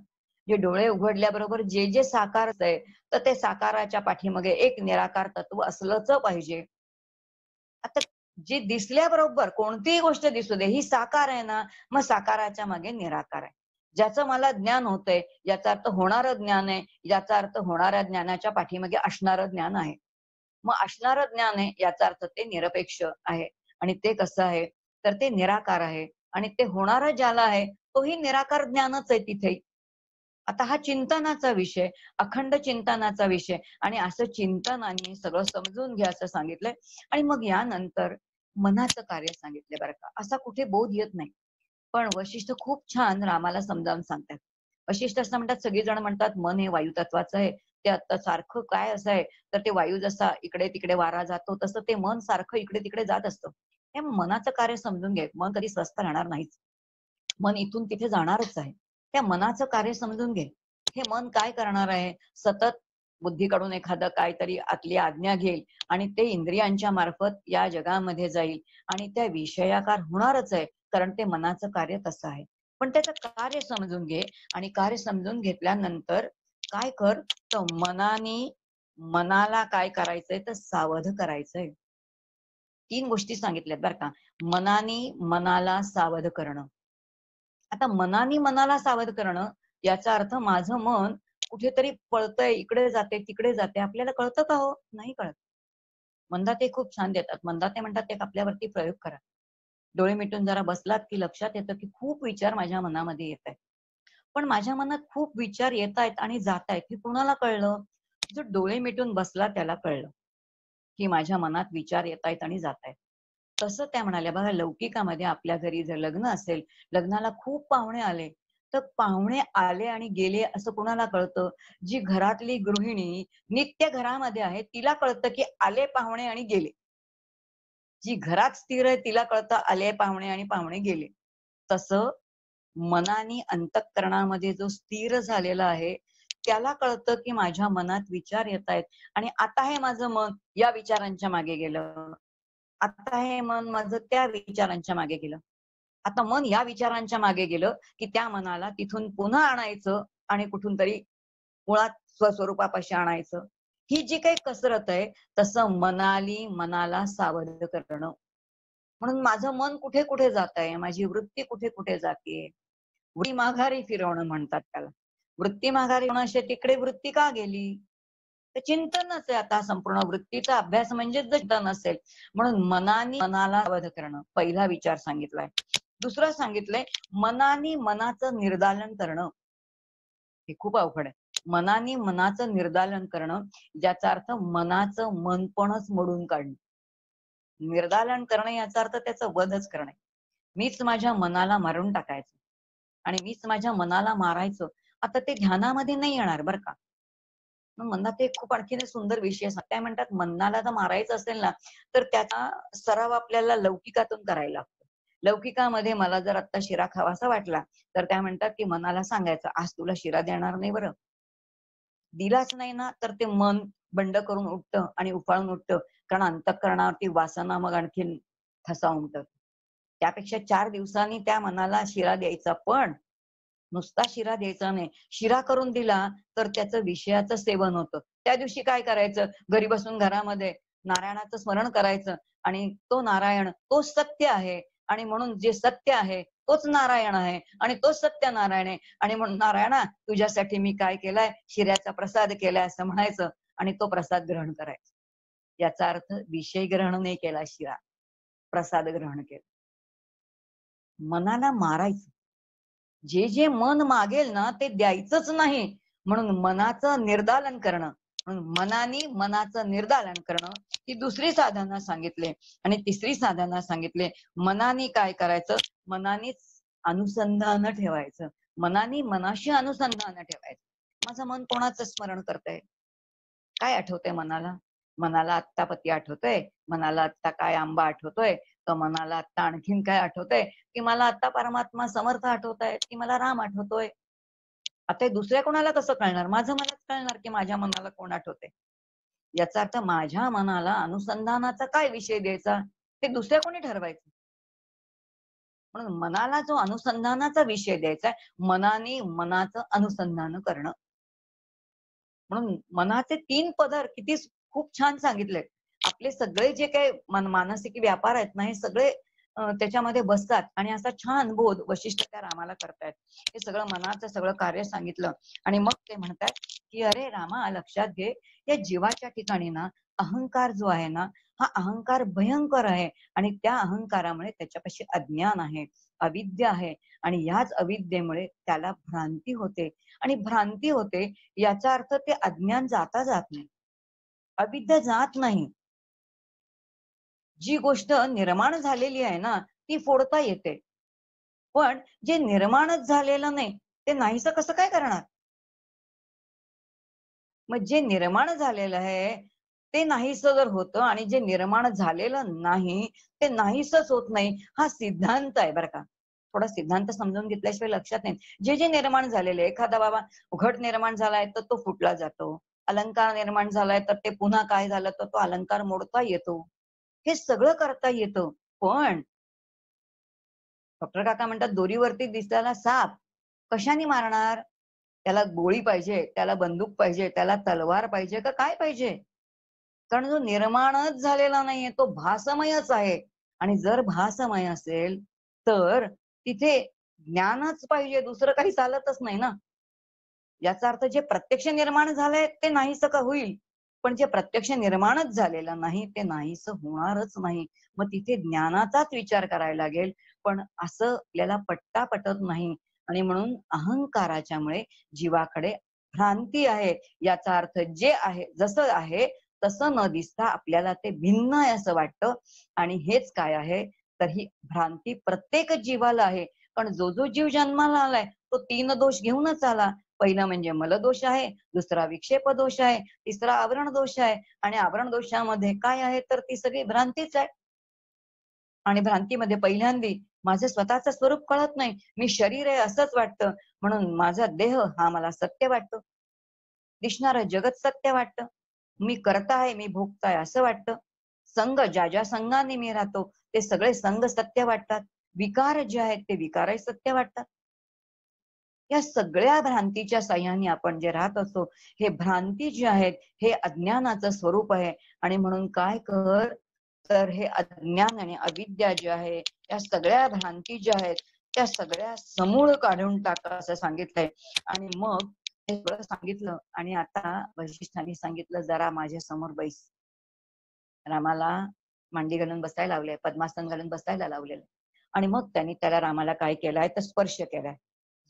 जे डोळे उघडल्याबरोबर जे जे साकार आहे, तर ते साकाराच्या पाठीमागे एक निराकार तत्व असलंच पाहिजे. आता जे दिसल्याबरोबर कोणतीही गोष्ट दिसू दे, ही साकार आहे ना, मग साकाराच्या मागे निराकार आहे. ज्याचं मला ज्ञान होतंय, याचा अर्थ होणारं ज्ञान आहे, याचा अर्थ होणाऱ्या ज्ञानाच्या पाठीमागे असणारं ज्ञान आहे. मग असणारं ज्ञान आहे याचा अर्थ ते निरपेक्ष आहे. आणि ते कसं आहे, तर ते निराकार आहे. आणि ते होणारं ज्याला आहे, तोही निराकार ज्ञानच आहे तिथे. आता हा चिंतनाचा विषय, अखंड चिंतनाचा विषय आणि असं चिंतनाने सगळं समजून घ्या असं सांगितलंय. आणि मग यानंतर मनाचं कार्य सांगितले बरं का. असा कुठे बोध येत नाही. पण वशिष्ठ खूप छान रामाला समजावून सांगतात. वशिष्ठ असं म्हणतात, सगळेजण म्हणतात मन हे वायू तत्वाचं आहे. ते आता सारखं काय असं आहे, तर ते वायू जसा इकडे-तिकडे वारा जातो, तसं ते मन सारखं इकडे-तिकडे जात असतं. हे मनाचं कार्य समजून घे. मन कधी स्वस्थ राहणार नाहीच. मन इथून तिथे जाणारच आहे. त्या मनाचं कार्य समजून घे. हे मन काय करणार आहे? सतत बुद्धीकडून एखादं काहीतरी आतली आज्ञा घेईल आणि ते इंद्रियांच्या मार्फत या जगामध्ये जाईल आणि त्या विषयाकार होणारच आहे. कारण ते मनाचं कार्य तसं आहे. पण त्याचं कार्य समजून घे आणि कार्य समजून घेतल्यानंतर काय कर, तर मनाला काय करायचंय तर सावध करायचंय. 3 गोष्टी सांगितल्यात बरं का. मनाला सावध करणं. आता मनाने मनाला सावध करणं याचा अर्थ माझं मन कुठेतरी पळतंय, इकडे जाते, तिकडे जाते. आपल्याला कळतं का हो? नाही कळत. मंदाते खूप छान देतात. मंदाते म्हणतात एक आपल्यावरती प्रयोग करा. डोळे मिटून जरा बसलात की लक्षात येतं की खूप विचार माझ्या मनामध्ये येतायत. पण माझ्या मनात खूप विचार येतायत आणि जातायत. हे कुणाला कळलं? जो डोळे मिटून बसला त्याला कळलं, की माझ्या मनात विचार येतायत आणि जातायत. तसं त्या म्हणाल्या बघा लौकिकामध्ये आपल्या घरी जर लग्न असेल, लग्नाला खूप पाहुणे आले, तर पाहुणे आले आणि गेले असं कुणाला कळतं? जी घरातली गृहिणी नित्य घरामध्ये आहे, तिला कळतं की आले पाहुणे आणि गेले. जी घरात स्थिर आहे तिला कळतं आले पाहुणे आणि पाहुणे गेले. तसं मनाने अंतःकरणामध्ये जो स्थिर झालेला आहे, त्याला कळतं की माझ्या मनात विचार येतायत आणि आता हे माझं मन या विचारांच्या मागे गेलं. आता हे मन माझं त्या विचारांच्या मागे गेलं. आता मन या विचारांच्या मागे गेलं, की त्या मनाला तिथून पुन्हा आणायचं आणि कुठून तरी मुळात स्वस्वरूपापाशी आणायचं. ही जी काही कसरत आहे, तसं मनाला सावध करणं. म्हणून माझं मन कुठे-कुठे जातंय, माझी वृत्ती कुठे-कुठे जातीये. वृत्ती माघारी फिरवणं म्हणतात त्याला. वृत्ती माघारी फिरवणं तिकडे वृत्ती का गेली? तर चिंतनच आहे आता संपूर्ण वृत्तीचा अभ्यास म्हणजेच जर चिंतन असेल. म्हणून मनाला सावध करणं पहिला विचार सांगितलाय. दुसरं सांगितलंय मनाने मनाचं निर्दालन करणं. हे खूप अवघड आहे. मनाने मनाचं निर्दालन करणं, ज्याचा अर्थ मनाचं मनपणच मोडून काढणं. निर्दालन करणं याचा अर्थ त्याचा वधच करणे. मीच माझ्या मनाला मारून टाकायचं आणि मीच माझ्या मनाला मारायचं. आता ते ध्यानामध्ये नाही येणार बरं का. मग मनात एक खूप आणखीन एक सुंदर विषय काय म्हणतात, मनाला जर मारायचं असेल ना, तर त्याचा सराव आपल्याला लौकिकातून करायला लागतो. लौकिकामध्ये मला जर आता शिरा खावासा वाटला, तर त्या म्हणतात की मनाला सांगायचं, आज तुला शिरा देणार नाही बरं. दिलाच नाही ना, तर ते मन बंड करून उठतं आणि उफाळून उठतं. कारण अंतःकरणावरती वासना मग आणखीन ठसा उमटत. त्यापेक्षा 4 दिवसांनी त्या मनाला शिरा द्यायचा. पण नुसता शिरा द्यायचा नाही. शिरा करून दिला, तर त्याचं विषयाचं सेवन होतं. त्या दिवशी काय करायचं? घरी बसून घरामध्ये नारायणाचं स्मरण करायचं आणि तो नारायण, तोच सत्य आहे आणि म्हणून जे सत्य आहे, तोच नारायण आहे आणि तोच सत्यनारायण आहे आणि म्हणून नारायणा, तुझ्यासाठी मी काय केलंय? शिऱ्याचा प्रसाद केलाय असं म्हणायचं आणि तो प्रसाद ग्रहण करायचा. याचा अर्थ विषय ग्रहण नाही केला शिरा, प्रसाद ग्रहण केला. मनाला मारायचं. जे जे मन मागेल ना ते द्यायचंच नाही. म्हणून मनाचं निर्दालन करणं, म्हणून मनाचं निर्दालन करणं ही दुसरी साधना सांगितले. आणि तिसरी साधना सांगितले, मनाने काय करायचं? मनानेच अनुसंधान ठेवायचं. मनाशी अनुसंधान ठेवायचं. माझं मन कोणाचं स्मरण करतंय? काय आठवतंय मनाला? मनाला आत्ता पती आठवतोय, मनाला आत्ता काय आंबा आठवतोय, तर मनाला आत्ता आणखीन काय आठवतंय, की मला आता परमात्मा समर्थ आठवतायत, की मला राम आठवतोय. आता हे दुसऱ्या कोणाला कसं कळणार? माझं मलाच कळणार, की माझ्या मनाला कोण आठवतंय. याचा अर्थ माझ्या मनाला अनुसंधानाचा काय विषय द्यायचा, ते दुसऱ्या कोणी ठरवायचं. म्हणून मनाला जो अनुसंधानाचा विषय द्यायचा आहे, मनाने मनाचं अनुसंधान करणं. म्हणून मनाचे 3 पदर किती खूप छान सांगितले. आपले सगळे जे काही मानसिक व्यापार आहेत ना, हे सगळे त्याच्यामध्ये बसतात आणि असा छान बोध वशिष्ठ त्या रामाला करतायत. हे सगळं मनाचं सगळं कार्य सांगितलं आणि मग ते म्हणतात, की "अरे रामा, लक्षात घे, या जीवाच्या ठिकाणी ना अहंकार जो आहे ना, हा अहंकार भयंकर आहे आणि त्या अहंकारामुळे त्याच्यापाशी अज्ञान आहे, अविद्या आहे आणि याच अविद्येमुळे त्याला भ्रांती होते आणि भ्रांती होते याचा अर्थ ते अज्ञान जात नाही. अविद्या जात नाही. जी गोष्ट निर्माण झालेली आहे ना, ती फोडता येते. पण जे निर्माणच झालेलं नाही, ते नाहीसं कसं काय करणार? मग जे निर्माण झालेलं आहे, ते नाहीसं जर होतं आणि जे निर्माण झालेलं नाही, ते नाहीसंच होत नाही, हा सिद्धांत आहे बरं का. थोडा सिद्धांत समजून घेतल्याशिवाय लक्षात नाही. जे जे निर्माण झालेलं आहे, एखादा बाबा घट निर्माण झालाय, तर तो फुटला जातो. अलंकार निर्माण झालाय, तर ते पुन्हा काय झालं, तर तो अलंकार मोडता येतो. हे सगळं करता येतं. पण डॉक्टर काका म्हणतात, दोरीवरती दिसलेला साप कशाने मारणार? त्याला गोळी पाहिजे, त्याला बंदूक पाहिजे, त्याला तलवार पाहिजे का काय पाहिजे? कारण जो निर्माणच झालेला नाहीये, तो भासमयच आहे. आणि जर भासमय असेल, तर तिथे ज्ञानच पाहिजे, दुसरं काही चालतच नाही ना. याचा अर्थ जे प्रत्यक्ष निर्माण झालंय ते नाहीसं का होईल, पण जे प्रत्यक्ष निर्माणच झालेलं नाही ते नाहीसं होणारच नाही. मग तिथे ज्ञानाचाच विचार करायला लागेल, पण असं आपल्याला पटत नाही आणि म्हणून अहंकाराच्यामुळे जीवाकडे भ्रांती आहे. याचा अर्थ जे आहे जसं आहे तसं न दिसता आपल्याला ते भिन्न आहे असं वाटतं आणि हेच काय आहे, तर ही भ्रांती प्रत्येक जीवाला आहे. पण जो जो जीव जन्माला आलाय तो 3 दोष घेऊनच आला. पहिला म्हणजे मलदोष आहे, दुसरा विक्षेप दोष आहे, तिसरा आवरण दोष आहे आणि आवरण दोषामध्ये काय आहे, तर ती सगळी भ्रांतीच आहे. आणि भ्रांतीमध्ये पहिल्यांदी माझं स्वतःचं स्वरूप कळत नाही. मी शरीर आहे असंच वाटतं. म्हणून माझा देह हा मला सत्य वाटतो. दिसणारं जगत सत्य वाटतं. मी करता आहे, मी भोगता आहे असं वाटतं. संघ ज्या संघाने मी राहतो, ते सगळे संघ सत्य वाटतात. विकार जे आहेत ते विकारही सत्य वाटतात. या सगळ्या भ्रांतीच्या साह्याने आपण जे राहत असतो, हे भ्रांती जी आहेत, हे अज्ञानाचं स्वरूप आहे आणि म्हणून काय कर, तर हे अज्ञान आणि अविद्या जी आहे, या सगळ्या भ्रांती ज्या आहेत, त्या सगळ्या समूळ काढून टाका असं सांगितलंय. आणि मग हे सगळं सांगितलं आणि आता वशिष्ठांनी सांगितलं, जरा माझ्या समोर बैस. रामाला मांडी घालून बसायला लावलंय, पद्मासन घालून बसायला लावलेलं आणि मग त्यांनी त्याला रामाला काय केलाय, तर स्पर्श केलाय.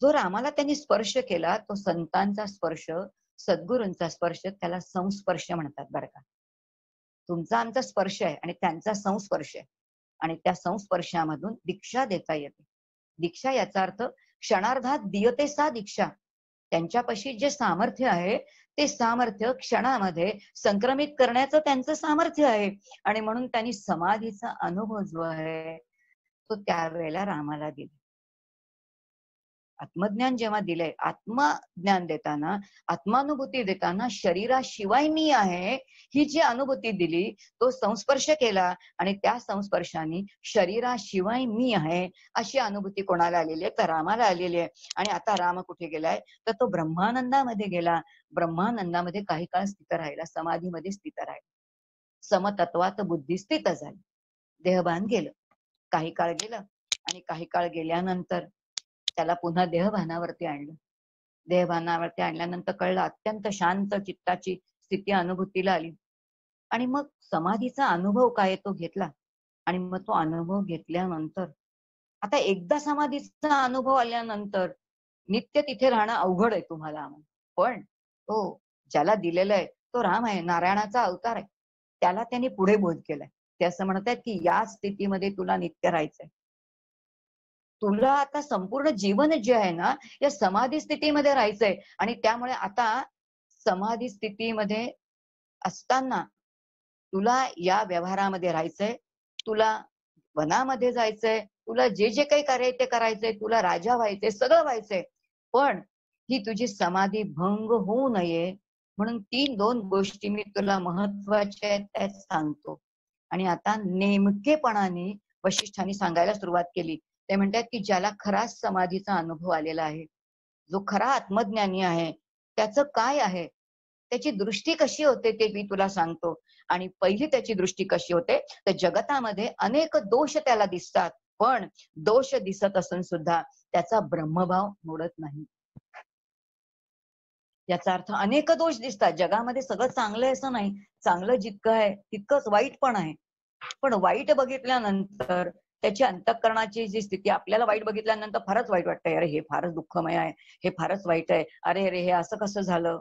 जो रामाला त्यांनी स्पर्श केला, तो संतांचा स्पर्श, सद्गुरूंचा स्पर्श, त्याला संस्पर्श म्हणतात बरं का. तुमचा आमचा स्पर्श आहे आणि त्यांचा संस्पर्श आहे आणि त्या संस्पर्शामधून दीक्षा देता येते. दीक्षा याचा अर्थ क्षणार्धात दीयते सा दीक्षा. त्यांच्यापाशी जे सामर्थ्य आहे ते सामर्थ्य क्षणामध्ये संक्रमित करण्याचं त्यांचं सामर्थ्य आहे आणि म्हणून त्यांनी समाधीचा अनुभव जो आहे तो त्यावेळेला रामाला दिला. आत्मज्ञान जेव्हा दिलंय, आत्मज्ञान देताना, आत्मानुभूती देताना शरीराशिवाय मी आहे ही जी अनुभूती दिली, तो संस्पर्श केला आणि त्या संस्पर्शाने शरीराशिवाय मी आहे अशी अनुभूती कोणाला आलेली आहे? तर रामाला आलेली आहे. आणि आता राम कुठे गेलाय? तर तो ब्रह्मानंदामध्ये गेला. ब्रह्मानंदामध्ये काही काळ स्थित राहिला, समाधीमध्ये स्थित राहिला. समतत्वात बुद्धी स्थित झाली. देहभान गेलं, काही काळ गेलं आणि काही काळ गेल्यानंतर त्याला पुन्हा देहभानावरती आणलं. देहभानावरती आणल्यानंतर कळलं, अत्यंत शांत चित्ताची स्थिती अनुभूतीला आली आणि मग समाधीचा अनुभव काय तो घेतला. आणि मग तो अनुभव घेतल्यानंतर आता एकदा समाधीचा अनुभव आल्यानंतर नित्य तिथे राहणं अवघड आहे तुम्हाला. पण तो ज्याला दिलेला आहे तो राम आहे, नारायणाचा अवतार आहे. त्याला त्यांनी पुढे बोध केलाय. ते असं म्हणतात की या स्थितीमध्ये तुला नित्य राहायचंय. तुला आता संपूर्ण जीवन जे आहे ना या समाधी स्थितीमध्ये राहायचंय आणि त्यामुळे आता समाधी स्थितीमध्ये असताना तुला या व्यवहारामध्ये राहायचंय, तुला वनामध्ये जायचंय, तुला जे जे काही कार्य ते करायचंय, तुला राजा व्हायचंय, सगळं व्हायचंय. पण ही तुझी समाधी भंग होऊ नये म्हणून 3-2 गोष्टी मी तुला महत्वाच्या आहेत त्या सांगतो. आणि आता नेमकेपणाने वशिष्ठांनी सांगायला सुरुवात केली. ते म्हणतात की ज्याला खरा समाधीचा अनुभव आलेला आहे, जो खरा आत्मज्ञानी आहे, त्याचं काय आहे, त्याची दृष्टी कशी होते ते मी तुला सांगतो. आणि पहिली त्याची दृष्टी कशी होते तर जगतामध्ये अनेक दोष त्याला दिसतात, पण दोष दिसत असून सुद्धा त्याचा ब्रह्मभाव मोडत नाही. याचा अर्थ अनेक दोष दिसतात जगामध्ये, सगळं चांगलं आहे असं नाही. चांगलं जितकं आहे तितकंच वाईट पण आहे. पण वाईट बघितल्यानंतर त्याची अंतःकरणाची जी स्थिती, आपल्याला वाईट बघितल्यानंतर फारच वाईट वाटतंय, अरे हे फारच दुःखमय आहे, हे फारच वाईट आहे, अरे अरे हे असं कसं झालं.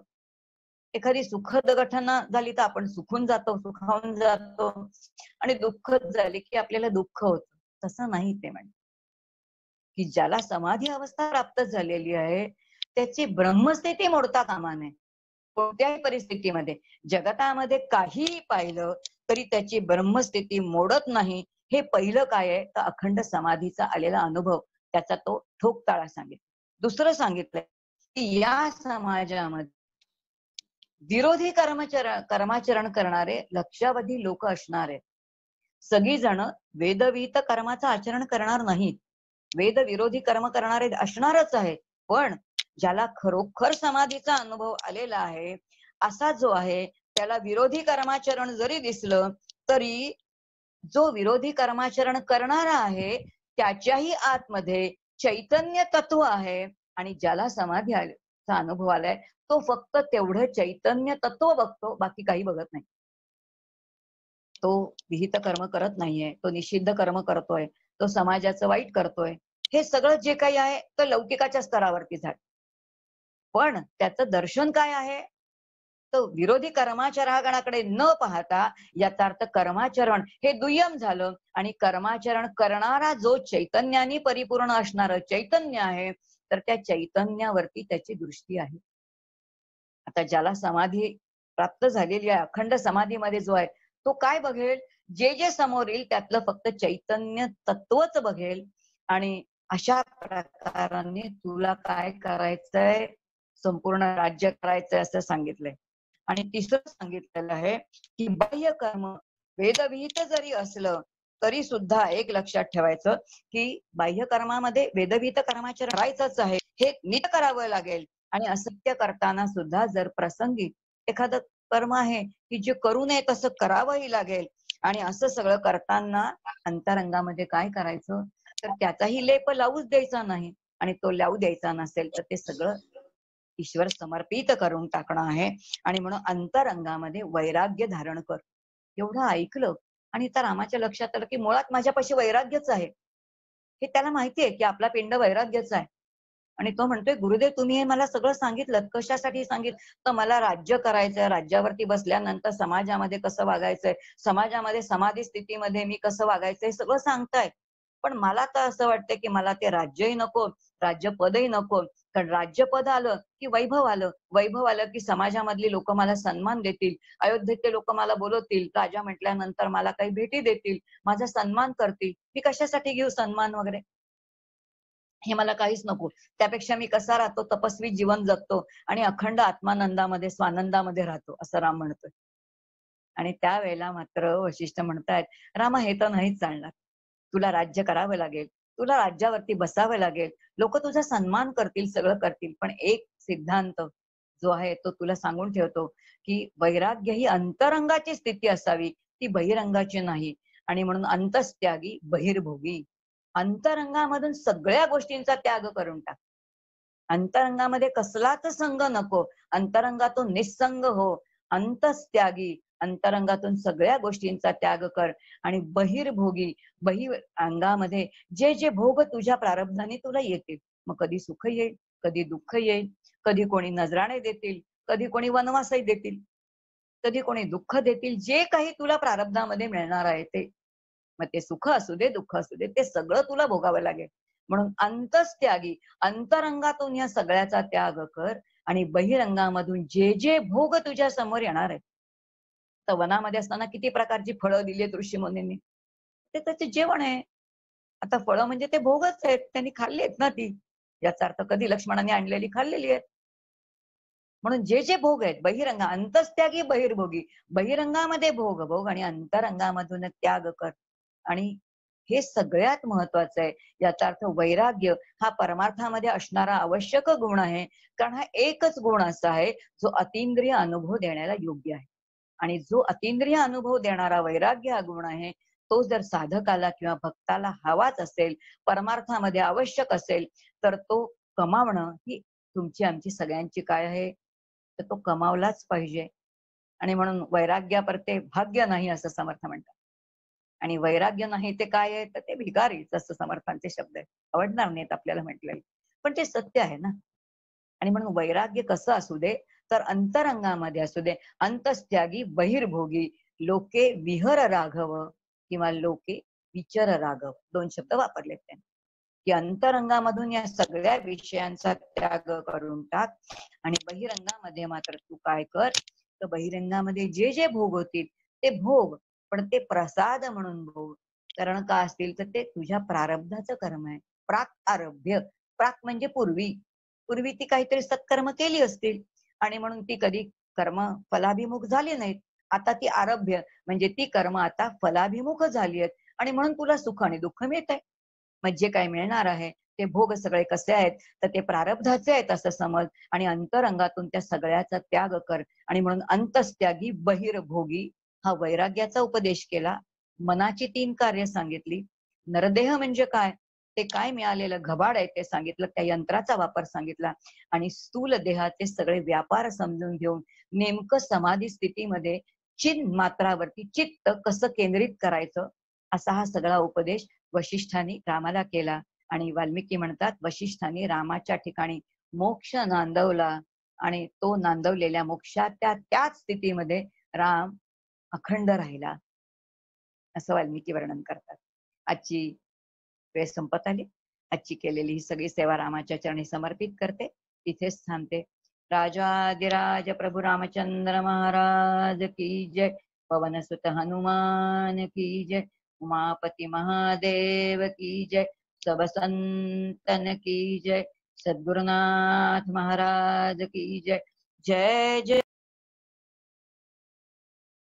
एखादी सुखद घटना झाली तर आपण सुखून जातो, सुखावून जातो आणि दुःखद झाली की आपल्याला दुःख होतं. तसं नाही ते म्हणजे की ज्याला समाधी अवस्था प्राप्त झालेली आहे त्याची ब्रह्मस्थिती मोडता कामा नये. कोणत्याही परिस्थितीमध्ये जगतामध्ये काहीही पाहिलं तरी त्याची ब्रह्मस्थिती मोडत नाही. हे पहिलं काय आहे तर अखंड समाधीचा आलेला अनुभव, त्याचा तो ठोकताळा सांगितला. दुसरं सांगितलंय की या समाजामध्ये विरोधी कर्माचरण करणारे लक्षावधी लोक असणार आहेत. सगळी जण वेदविहित कर्माचं आचरण करणार नाहीत. वेद विरोधी कर्म करणारे असणारच आहे. पण ज्याला खरोखर समाधीचा अनुभव आलेला आहे असा जो आहे त्याला विरोधी कर्माचरण जरी दिसलं तरी जो विरोधी कर्माचरण करणारा आहे त्याच्याही आतमध्ये चैतन्य तत्व आहे. आणि ज्याला समाधीचा अनुभव आलाय तो फक्त तेवढं चैतन्य तत्व बघतो, बाकी काही बघत नाही. तो विहित कर्म करत नाहीये, तो निषिद्ध कर्म करतोय, तो समाजाचं वाईट करतोय. हे सगळं जे काही आहे तर लौकिकाच्या स्तरावरती झालं. पण त्याचं दर्शन काय आहे तर विरोधी कर्माचरणाकडे न पाहता याचा अर्थ कर्माचरण हे दुय्यम झालं आणि कर्माचरण करणारा जो चैतन्याने परिपूर्ण असणारं चैतन्य आहे तर त्या चैतन्यावरती त्याची दृष्टी आहे. आता ज्याला समाधी प्राप्त झालेली आहे, अखंड समाधीमध्ये जो आहे तो काय बघेल, जे जे समोर येईल त्यातलं फक्त चैतन्य तत्वच बघेल. आणि अशा प्रकाराने तुला काय करायचंय, संपूर्ण राज्य करायचंय असं सांगितलंय. आणि तिसरं सांगितलेलं आहे की बाह्य कर्म वेदविहित जरी असलं तरी सुद्धा एक लक्षात ठेवायचं की बाह्य कर्मामध्ये वेदविहित कर्माचे करायचंच आहे, हे नीट करावं लागेल. आणि असत्य करताना सुद्धा जर प्रसंगी एखादं कर्म आहे की जे करू नये तसं करावंही लागेल. आणि असं सगळं करताना अंतरंगामध्ये काय करायचं तर त्याचाही लेप लावूच द्यायचा नाही. आणि तो लावू द्यायचा नसेल तर ते सगळं ईश्वर समर्पित करून टाकणं आहे. आणि म्हणून अंतरंगामध्ये वैराग्य धारण कर. एवढं ऐकलं आणि त्या रामाच्या लक्षात आलं की मुळात माझ्यापाशी वैराग्यच आहे. हे त्याला माहितीये की आपला पिंड वैराग्याचा आहे. आणि तो म्हणतोय, गुरुदेव तुम्ही हे मला सगळं सांगितलं, कशासाठी सांगितलं? तर मला राज्य करायचंय, राज्यावरती बसल्यानंतर समाजामध्ये कसं वागायचंय, समाजामध्ये समाधी स्थितीमध्ये मी कसं वागायचंय, हे सगळं सांगताय. पण मला तर असं वाटतंय की मला ते राज्यही नको, राज्यपदही नको. कारण राज्यपद आलं की वैभव आलं, वैभव आलं की समाजामधली लोक मला सन्मान देतील, अयोध्येतले लोक मला बोलवतील, राजा म्हटल्यानंतर मला काही भेटी देतील, माझा सन्मान करतील. मी कशासाठी घेऊ सन्मान वगैरे? हे मला काहीच नको. त्यापेक्षा मी कसा राहतो, तपस्वी जीवन जगतो आणि अखंड आत्मानंदामध्ये, स्वानंदामध्ये राहतो, असं राम म्हणतोय. आणि त्यावेळेला मात्र वशिष्ठ म्हणतायत, रामा हे तर नाहीच चालणार. तुला राज्य करावं लागेल. तुला राज्यावरती बसावं लागेल. लोक तुझा सन्मान करतील, सगळं करतील. पण एक सिद्धांत जो आहे तो तुला सांगून ठेवतो, की वैराग्य ही अंतरंगाची स्थिती असावी, ती बहिरंगाची नाही. आणि म्हणून अंतस्त्यागी बहिर्भोगी. अंतरंगामधून सगळ्या गोष्टींचा त्याग करून टाक. अंतरंगामध्ये कसलाच संग नको. अंतरंगातून निस्संग हो. अंतस्त्यागी, अंतरंगातून सगळ्या गोष्टींचा त्याग कर. आणि बहिर्भोगी, अंगामध्ये जे जे भोग तुझ्या प्रारब्धाने तुला येतील. मग कधी सुख येईल, कधी दुःख येईल, कधी कोणी नजराणे देतील, कधी कोणी वनवासही देतील, कधी कोणी दुःख देतील. जे काही तुला प्रारब्धामध्ये मिळणार आहे ते, मग ते सुख असू दे, दुःख असू दे, ते सगळं तुला भोगावं लागेल. म्हणून अंतस्त्यागी, अंतरंगातून या सगळ्याचा त्याग कर. आणि बहिरंगामधून जे जे भोग तुझ्या समोर येणार आहे, तर वनामध्ये असताना किती प्रकारची फळं दिली आहेत ऋषीमुनींनी, ते त्याचे जेवण आहे. आता फळं म्हणजे ते भोगच आहेत, त्यांनी खाल्ली आहेत ना ती. याचा अर्थ कधी लक्ष्मणाने आणलेली खाल्लेली आहेत. म्हणून जे जे भोग आहेत बहिरंग, अंतस्त्यागी बहिर्भोगी, बहिरंगामध्ये भोग भोग आणि अंतरंगामधून त्याग कर. आणि हे सगळ्यात महत्वाचं आहे. याचा अर्थ वैराग्य हा परमार्थामध्ये असणारा आवश्यक गुण आहे. कारण हा एकच गुण असा आहे जो अतिंद्रिय अनुभव देण्याला योग्य आहे. आणि जो अतिंद्रिय अनुभव देणारा वैराग्य हा गुण आहे, तो जर साधकाला किंवा भक्ताला हवाच असेल, परमार्थामध्ये आवश्यक असेल, तर तो कमावणं ही तुमची आमची सगळ्यांची काय आहे, तर तो कमावलाच पाहिजे. आणि म्हणून वैराग्यापरते भाग्य नाही असं समर्थ म्हणतात. आणि वैराग्य नाही ते काय आहे, तर ते भिकारीच असं समर्थांचे शब्द आहेत. आवडणार नाहीत आपल्याला म्हटलेले, पण ते सत्य आहे ना. आणि म्हणून वैराग्य कसं असू दे, तर अंतरंगामध्ये असू दे. अंतस्त्यागी बहिर्भोगी, लोके विहर राघव किंवा लोके विचर राघव, दोन शब्द वापरलेत त्यांनी. की अंतरंगामधून या सगळ्या विषयांचा त्याग करून टाक. आणि बहिरंगामध्ये मात्र तू काय कर, तर बहिरंगामध्ये जे जे भोग होतील ते भोग, पण ते प्रसाद म्हणून भोग. कारण का असतील तर ते तुझ्या प्रारब्धाचं कर्म आहे. प्राक आरभ्य, प्राक म्हणजे पूर्वी, पूर्वी ती काहीतरी सत्कर्म केली असतील आणि म्हणून ती कधी कर्म फलाभिमुख झाली नाहीत. आता ती आरभ्य म्हणजे ती कर्म आता फलाभिमुख झाली आहेत आणि म्हणून तुला सुख आणि दुःख मिळत आहे. मग जे काही मिळणार आहे ते भोग सगळे कसे आहेत, तर ते प्रारब्धाचे आहेत असं समज. आणि अंतरंगातून त्या सगळ्याचा त्याग कर. आणि म्हणून अंतस्त्यागी बहिर्भोगी हा वैराग्याचा उपदेश केला. मनाची 3 कार्य सांगितली. नरदेह म्हणजे काय, ते काय मिळालेलं घबाड आहे ते सांगितलं, त्या यंत्राचा वापर सांगितला. आणि स्थूल देहाचे सगळे व्यापार समजून घेऊन नेमकं समाधी स्थितीमध्ये चिन मात्रावरती चित्त कसं केंद्रित करायचं, असा हा सगळा उपदेश वशिष्ठांनी रामाला केला. आणि वाल्मिकी म्हणतात, वशिष्ठांनी रामाच्या ठिकाणी मोक्ष नांदवला. आणि तो नांदवलेल्या मोक्षात त्याच स्थितीमध्ये राम अखंड राहिला, असं वाल्मिकी वर्णन करतात. आजची वेळ संपत आली. आजची केलेली ही सगळी सेवा रामाच्या चरणी समर्पित करते. इथेच थांबते. राजाधिराज प्रभु रामचंद्र महाराज की जय. पवन सुत हनुमान की जय. उमापति महादेव की जय. सब संतन की जय. सद्गुरुनाथ महाराज की जय. जय जय